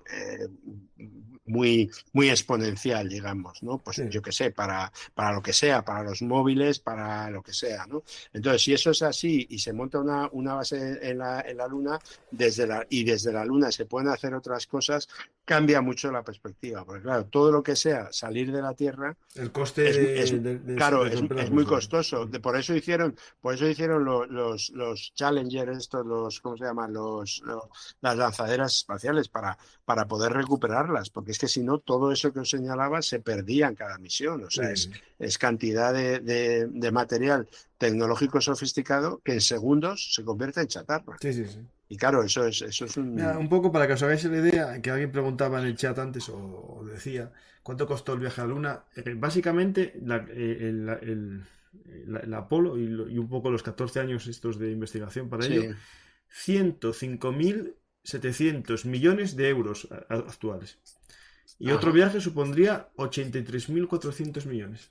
muy, muy exponencial, digamos, ¿no? Pues Sí. yo qué sé, para lo que sea, para los móviles, para lo que sea, ¿no? Entonces, si eso es así y se monta una base en la Luna, desde la Luna se pueden hacer otras cosas, cambia mucho la perspectiva, porque claro, todo lo que sea salir de la Tierra El coste claro, de es romperlas, muy sí. costoso. Por eso hicieron los Challenger, ¿cómo se llaman? Las lanzaderas espaciales para poder recuperarlas, porque es que si no, todo eso que os señalaba se perdía en cada misión. O sea, Sí, es cantidad de material tecnológico sofisticado que en segundos se convierte en chatarra. sí, sí, sí. Y claro, eso es Mira, un un... poco para que os hagáis la idea, que alguien preguntaba en el chat antes o decía, ¿cuánto costó el viaje a la Luna? Básicamente, el Apolo y un poco los 14 años estos de investigación para ello, Sí, 105.700 millones de euros actuales. Y otro ajá, viaje supondría 83.400 millones.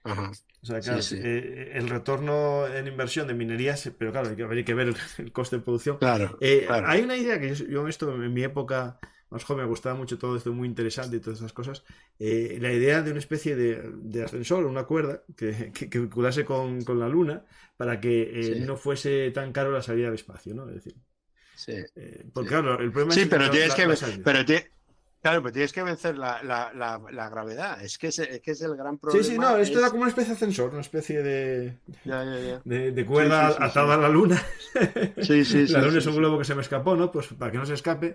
aja. O sea, Sí, claro, sí, el retorno en inversión de minería, pero claro, hay que ver el coste de producción. claro, claro. Hay una idea que yo esto en mi época, más joven me gustaba mucho todo esto, muy interesante y todas esas cosas. La idea de una especie de ascensor, una cuerda que vinculase con la luna para que no fuese tan caro la salida al espacio, ¿no? Es decir, porque claro, el problema es pero tienes que la salida. Claro, pero tienes que vencer la gravedad. Es que es el gran Sí, sí, problema. no, esto era como una especie de ascensor, una especie Ya. de cuerda atada a la luna. Sí. La luna es un globo que se me escapó, ¿no? Pues para que no se escape,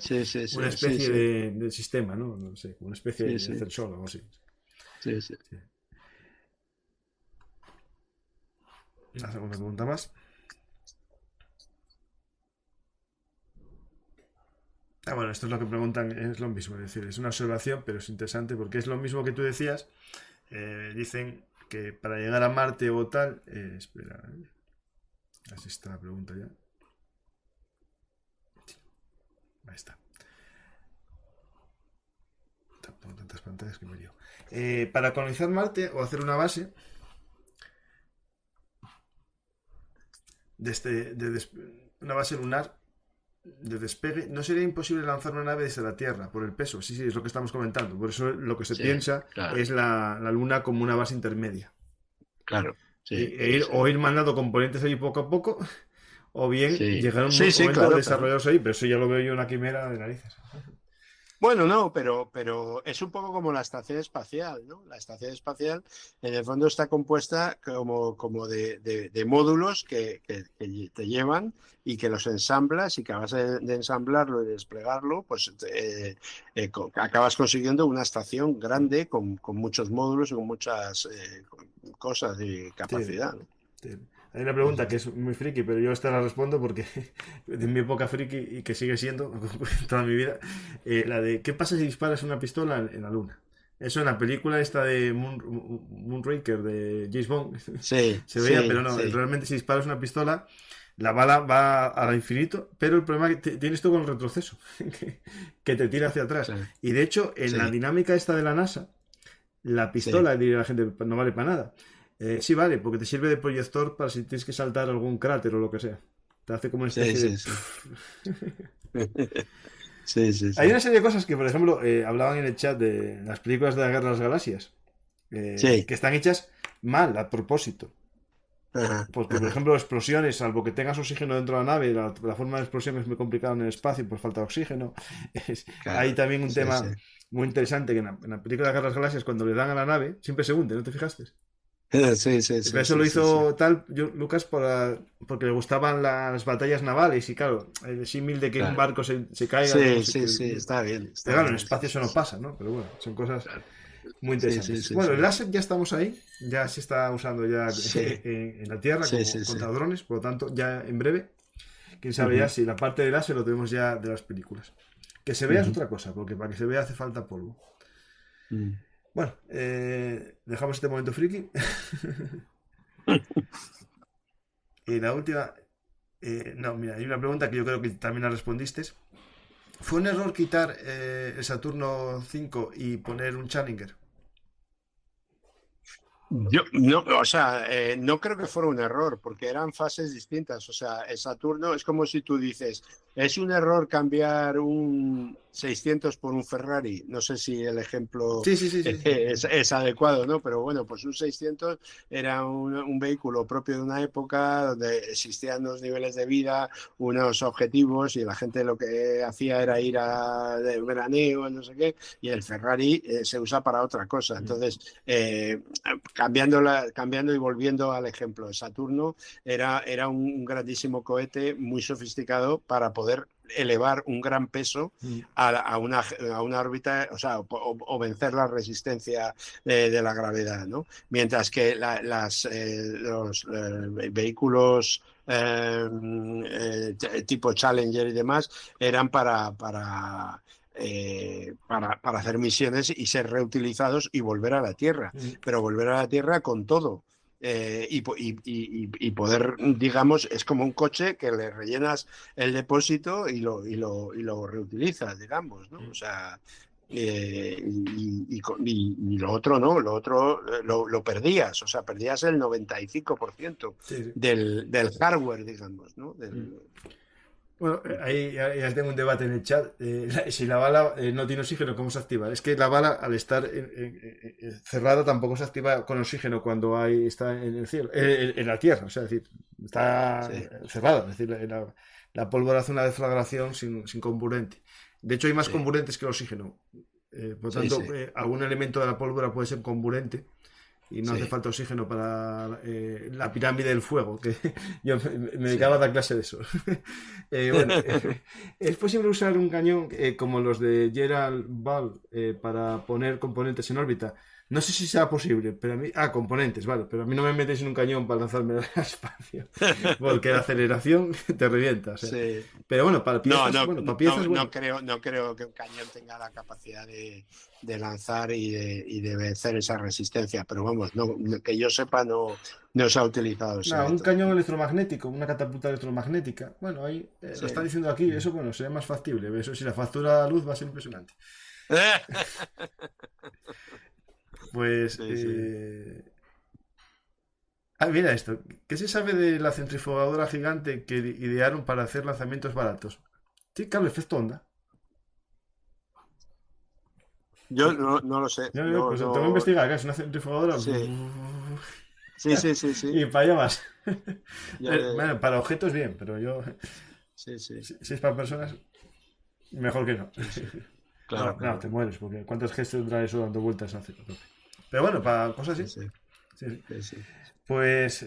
una especie de sistema, ¿no? No sé, una especie de ascensor o algo así. Sí. La segunda pregunta más. Bueno, esto es lo que preguntan, es lo mismo, es decir, es una observación, pero es interesante porque es lo mismo que tú decías. Dicen que para llegar a Marte o tal, espera, así está la pregunta ya. Ahí está. Tengo tantas pantallas que me lío. Para colonizar Marte o hacer una base una base lunar de despegue, no sería imposible lanzar una nave desde la Tierra por el peso. Sí, es lo que estamos comentando. Por eso lo que se piensa es la Luna como una base intermedia. Claro. O ir mandando componentes ahí poco a poco, o bien llegar a un momento de desarrollarlos ahí, pero eso ya lo veo yo una quimera de narices. Bueno, no, pero es un poco como la estación espacial, ¿no? La estación espacial, en el fondo, está compuesta como de módulos que te llevan y que los ensamblas, y que a base de ensamblarlo y desplegarlo, pues acabas consiguiendo una estación grande con muchos módulos y con muchas cosas de capacidad, ¿no? Hay una pregunta que es muy friki, pero yo esta la respondo porque de mi época friki y que sigue siendo toda mi vida, la de ¿qué pasa si disparas una pistola en la luna? Eso en la película esta de Moonraker de James Bond se veía, pero no, realmente si disparas una pistola la bala va al infinito, pero el problema es que tienes tú con el retroceso, que te tira hacia atrás. Y de hecho, en la dinámica esta de la NASA, la pistola, diría la gente, no vale para nada. Sí vale, porque te sirve de proyector para si tienes que saltar algún cráter o lo que sea. Te hace como una especie de... Hay una serie de cosas que, por ejemplo, hablaban en el chat de las películas de la Guerra de las Galaxias, que están hechas mal, a propósito. Porque, por ejemplo, explosiones, salvo que tengas oxígeno dentro de la nave, la forma de explosión es muy complicada en el espacio por falta de oxígeno. Hay también un tema muy interesante que en la película de la Guerra de las Galaxias, cuando le dan a la nave, siempre se hunde, ¿no te fijaste? Eso lo hizo Lucas porque le gustaban las batallas navales y claro, el símil de que un barco se caiga. Está bien. Pero claro, en el espacio eso no pasa, ¿no? Pero bueno, son cosas muy interesantes. Bueno, el láser ya estamos ahí, ya se está usando ya en la Tierra contra drones, por lo tanto, ya en breve, quién sabe ya si la parte del láser lo tenemos ya de las películas. Que se vea es otra cosa, porque para que se vea hace falta polvo. Bueno, dejamos este momento friki. Y la última... no, mira, hay una pregunta que yo creo que también la respondiste. ¿Fue un error quitar el Saturno 5 y poner un Challenger? Yo no, o sea, no creo que fuera un error, porque eran fases distintas. O sea, el Saturno es como si tú dices, es un error cambiar un 600 por un Ferrari. No sé si el ejemplo es adecuado, ¿no? Pero bueno, pues un 600 era un vehículo propio de una época donde existían unos niveles de vida, unos objetivos, y la gente lo que hacía era ir de veraneo, no sé qué, y el Ferrari se usa para otra cosa. Entonces, cambiando y volviendo al ejemplo, el Saturno era un grandísimo cohete muy sofisticado para poder elevar un gran peso a una órbita, o sea, o vencer la resistencia de la gravedad, ¿no? Mientras que los vehículos tipo Challenger y demás eran para hacer misiones y ser reutilizados y volver a la Tierra, pero volver a la Tierra con todo. Y poder, digamos, es como un coche que le rellenas el depósito y lo reutilizas, digamos, ¿no? O sea, y lo otro no, lo otro lo perdías, o sea, perdías el 95% del hardware, digamos, ¿no? Bueno, ahí ya tengo un debate en el chat. Si la bala no tiene oxígeno, ¿cómo se activa? Es que la bala, al estar cerrada, tampoco se activa con oxígeno cuando está en el cielo, en la tierra. O sea, es decir, está Sí, cerrada. Es decir, la pólvora hace una deflagración sin comburente. De hecho, hay más sí, comburentes que el oxígeno. Por sí, tanto, sí. algún elemento de la pólvora puede ser comburente y no hace Sí. falta oxígeno para la pirámide del fuego, que yo me dedicaba a Sí. dar clase de eso. Bueno, es posible usar un cañón como los de Gerald Ball para poner componentes en órbita. No sé si sea posible, pero a mí... Ah, componentes, vale, pero a mí no me metes en un cañón para lanzarme al espacio, porque la aceleración te revienta. O sea. Sí. Pero bueno, para No, piezas, no, bueno, para no, piezas, bueno. no creo que un cañón tenga la capacidad de lanzar y de vencer esa resistencia, pero vamos, que yo sepa, no se ha utilizado ese Nada, un método. cañón electromagnético, una catapulta electromagnética. Bueno, ahí lo Sí. están diciendo aquí, eso bueno, sería más factible. Eso sí, la factura de luz va a ser impresionante. Pues, Sí, sí. mira esto. ¿Qué se sabe de la centrifugadora gigante que idearon para hacer lanzamientos baratos? Sí, claro, efecto onda. Yo no lo sé. No, Pues tengo que no. investigar, que es una centrifugadora. Sí, sí, sí, sí, Y sí. para allá vas. Ya, ya, ya. Bueno, para objetos bien, pero yo, Sí, sí, si es para personas, mejor que no. sí, sí. No, Claro, no, te claro. mueres, porque ¿cuántos gestos tendrá eso dando vueltas hacia el tope? Pero bueno, para cosas Sí, así. sí, Sí, sí. sí, sí. Pues,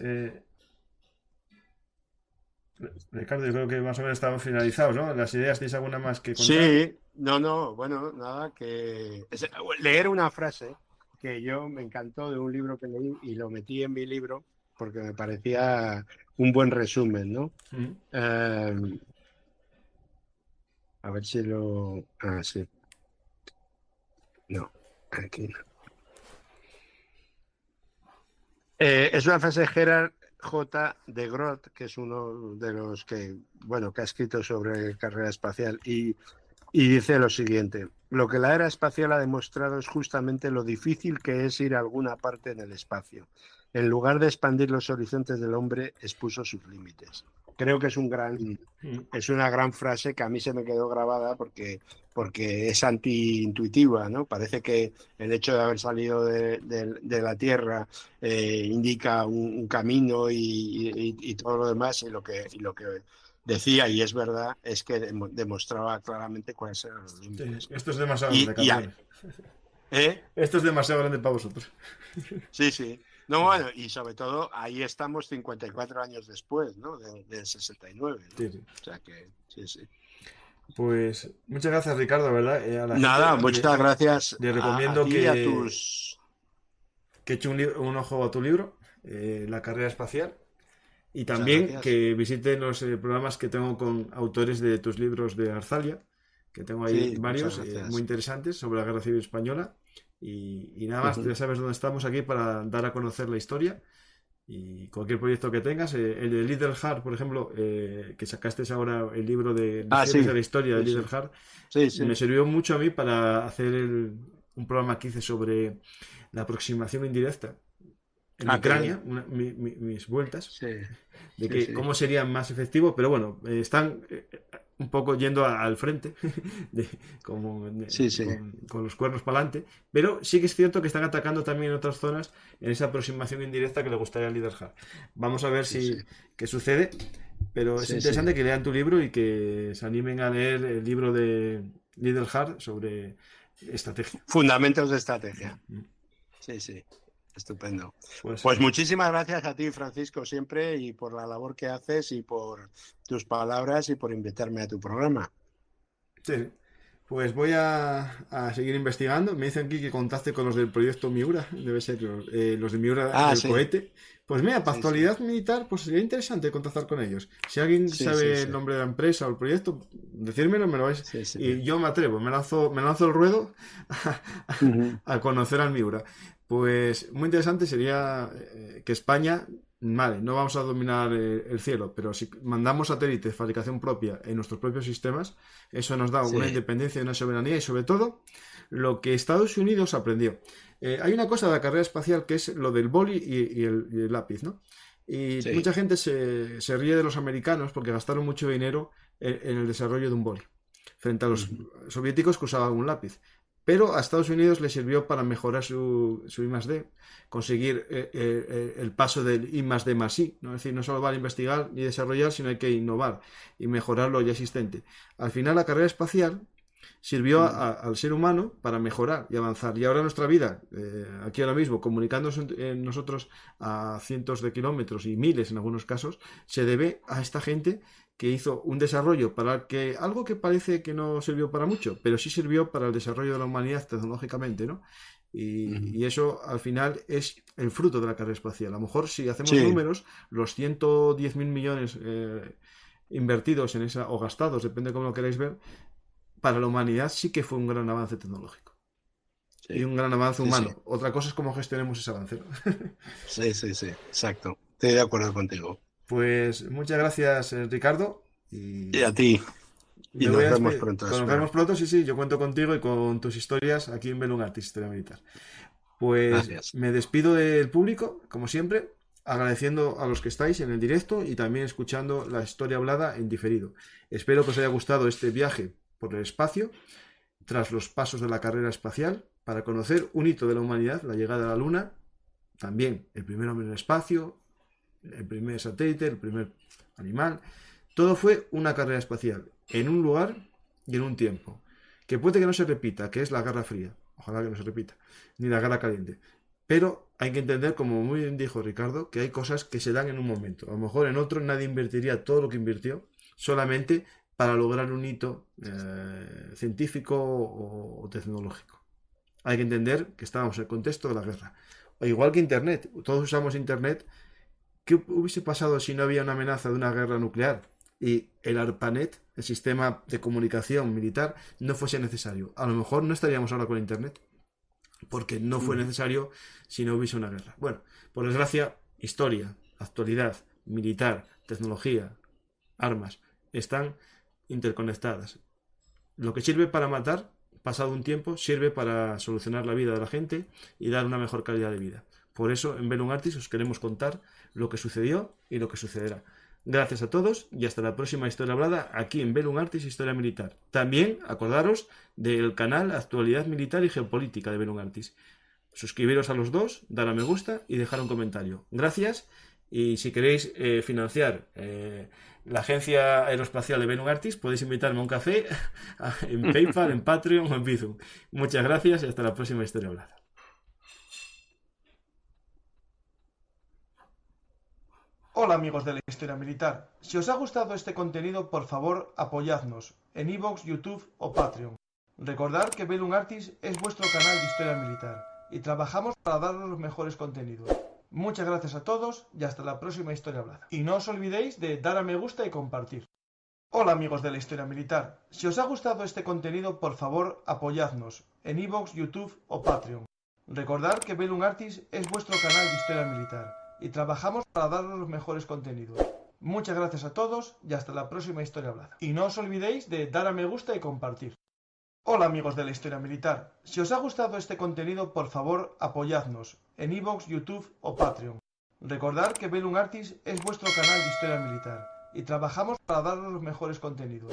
Ricardo, yo creo que más o menos estamos finalizados, ¿no? Las ideas, ¿tienes alguna más que contar? Sí, no, bueno, nada, leer una frase que yo me encantó de un libro que leí y lo metí en mi libro porque me parecía un buen resumen, ¿no? Mm. Eh, a ver si lo... Ah, sí, no, aquí no. Es una frase de Gerard J. de Groot, que es uno de los que, bueno, que ha escrito sobre carrera espacial y dice lo siguiente: lo que la era espacial ha demostrado es justamente lo difícil que es ir a alguna parte en el espacio. En lugar de expandir los horizontes del hombre, expuso sus límites. Creo que Mm. es una gran frase que a mí se me quedó grabada porque es antiintuitiva, ¿no? Parece que el hecho de haber salido de la Tierra indica un camino y todo lo demás, y lo que decía, y es verdad, es que demostraba claramente cuáles eran los Sí, límites, ¿no? esto es demasiado grande, Y, y cabrones. ¿eh? Esto es demasiado grande para vosotros. Sí, sí. No, bueno, y sobre todo ahí estamos 54 años después, ¿no? Del 69, ¿no? Sí, sí. O sea que, sí, sí. Pues muchas gracias, Ricardo, ¿verdad? A la gente Nada, muchas gracias le a recomiendo ti y a que, tus... que eche un ojo a tu libro, La carrera espacial, y Muchas también gracias. que visiten los programas que tengo con autores de tus libros de Arzalia, que tengo ahí Sí, muchas varios muy gracias. interesantes sobre la Guerra Civil Española. Y nada más, ya sabes dónde estamos aquí para dar a conocer la historia y cualquier proyecto que tengas. El de Little Heart, por ejemplo, que sacaste ahora el libro de Ah, Lecciones sí, de la Historia de sí, Little sí, Heart, sí, me sí. sirvió mucho a mí para hacer un programa que hice sobre la aproximación indirecta en Ah, qué Ucrania, bien. mis vueltas, Sí, de sí, que sí. cómo sería más efectivo, pero bueno, están un poco yendo al frente, de- Sí, sí, con los cuernos para adelante, pero sí que es cierto que están atacando también en otras zonas en esa aproximación indirecta que le gustaría al líder Hard. Vamos a ver sí, sí. si qué sucede, pero es Sí, sí. interesante que lean tu libro y que se animen a leer el libro de Líder Hard sobre estrategia. Fundamentos de estrategia. Sí, sí. Estupendo. Pues Pues muchísimas gracias a ti, Francisco, siempre, y por la labor que haces y por tus palabras y por invitarme a tu programa. sí. Pues voy a seguir investigando. Me dicen aquí que contacte con los del proyecto Miura, debe ser los de Miura Ah, del sí, cohete. Pues mira, para sí, sí, actualidad militar, pues sería interesante contactar con ellos. Si alguien sí, sí, sabe el sí, nombre de la empresa o el proyecto, decírmelo, me lo vais. sí, sí. Y yo me atrevo, me lanzo el ruedo a, Ujú. a conocer al Miura. Pues muy interesante sería que España, vale, no vamos a dominar el cielo, pero si mandamos satélites de fabricación propia en nuestros propios sistemas, eso nos da una Sí, independencia y una soberanía y sobre todo lo que Estados Unidos aprendió. Hay una cosa de la carrera espacial que es lo del boli y el lápiz, ¿no? Y sí, mucha gente se ríe de los americanos porque gastaron mucho dinero en el desarrollo de un boli, frente a los soviéticos que usaban un lápiz. Pero a Estados Unidos le sirvió para mejorar su I+D, conseguir el paso del I+D+I, ¿no? Es decir, no solo vale investigar ni desarrollar, sino hay que innovar y mejorar lo ya existente. Al final, la carrera espacial sirvió al ser humano para mejorar y avanzar. Y ahora nuestra vida, aquí ahora mismo, comunicándonos nosotros a cientos de kilómetros y miles en algunos casos, se debe a esta gente que hizo un desarrollo para que algo que parece que no sirvió para mucho, pero sí sirvió para el desarrollo de la humanidad tecnológicamente, ¿no? Y eso al final es el fruto de la carrera espacial. A lo mejor si hacemos números, los 110.000 millones invertidos en esa, o gastados, depende de cómo lo queráis ver, para la humanidad sí que fue un gran avance tecnológico. Y un gran avance humano. Otra cosa es cómo gestionemos ese avance, ¿no? Sí, exacto. Estoy de acuerdo contigo. Pues muchas gracias, Ricardo. Y a ti. Y nos vemos pronto. Nos vemos pronto, sí. Yo cuento contigo y con tus historias aquí en Bellum Artis, Historia Militar. Pues me despido del público, como siempre, agradeciendo a los que estáis en el directo y también escuchando la historia hablada en diferido. Espero que os haya gustado este viaje por el espacio, tras los pasos de la carrera espacial, para conocer un hito de la humanidad, la llegada a la Luna, también el primer hombre en el espacio, el primer satélite, el primer animal. Todo fue una carrera espacial, en un lugar y en un tiempo, que puede que no se repita, que es la Guerra Fría. Ojalá que no se repita, ni la Guerra Caliente. Pero hay que entender, como muy bien dijo Ricardo, que hay cosas que se dan en un momento. A lo mejor en otro nadie invertiría todo lo que invirtió solamente para lograr un hito científico o tecnológico. Hay que entender que estábamos en el contexto de la guerra. O igual que Internet. Todos usamos Internet. ¿Qué hubiese pasado si no había una amenaza de una guerra nuclear y el ARPANET, el sistema de comunicación militar, no fuese necesario? A lo mejor no estaríamos ahora con Internet, porque no fue necesario si no hubiese una guerra. Bueno, por desgracia, historia, actualidad, militar, tecnología, armas, están interconectadas. Lo que sirve para matar, pasado un tiempo, sirve para solucionar la vida de la gente y dar una mejor calidad de vida. Por eso, en Bellum Artis os queremos contar lo que sucedió y lo que sucederá. Gracias a todos y hasta la próxima historia hablada aquí en Bellum Artis Historia Militar. También acordaros del canal Actualidad Militar y Geopolítica de Bellum Artis. Suscribiros a los dos, dar a me gusta y dejar un comentario. Gracias, y si queréis financiar la agencia aeroespacial de Bellum Artis, podéis invitarme a un café en PayPal, en Patreon o en Bizum. Muchas gracias y hasta la próxima historia hablada. Hola amigos de la Historia Militar. Si os ha gustado este contenido, por favor apoyadnos en iVoox, YouTube o Patreon. Recordad que Bellum Artis es vuestro canal de Historia Militar y trabajamos para daros los mejores contenidos. Muchas gracias a todos y hasta la próxima historia hablada. Y no os olvidéis de dar a me gusta y compartir. Hola amigos de la Historia Militar. Si os ha gustado este contenido, por favor apoyadnos en iVoox, YouTube o Patreon. Recordad que Bellum Artis es vuestro canal de Historia Militar y trabajamos para daros los mejores contenidos. Muchas gracias a todos y hasta la próxima historia hablada. Y no os olvidéis de dar a me gusta y compartir. Hola amigos de la Historia Militar. Si os ha gustado este contenido, por favor apoyadnos en iVoox, YouTube o Patreon. Recordad que Bellum Artis es vuestro canal de Historia Militar y trabajamos para daros los mejores contenidos.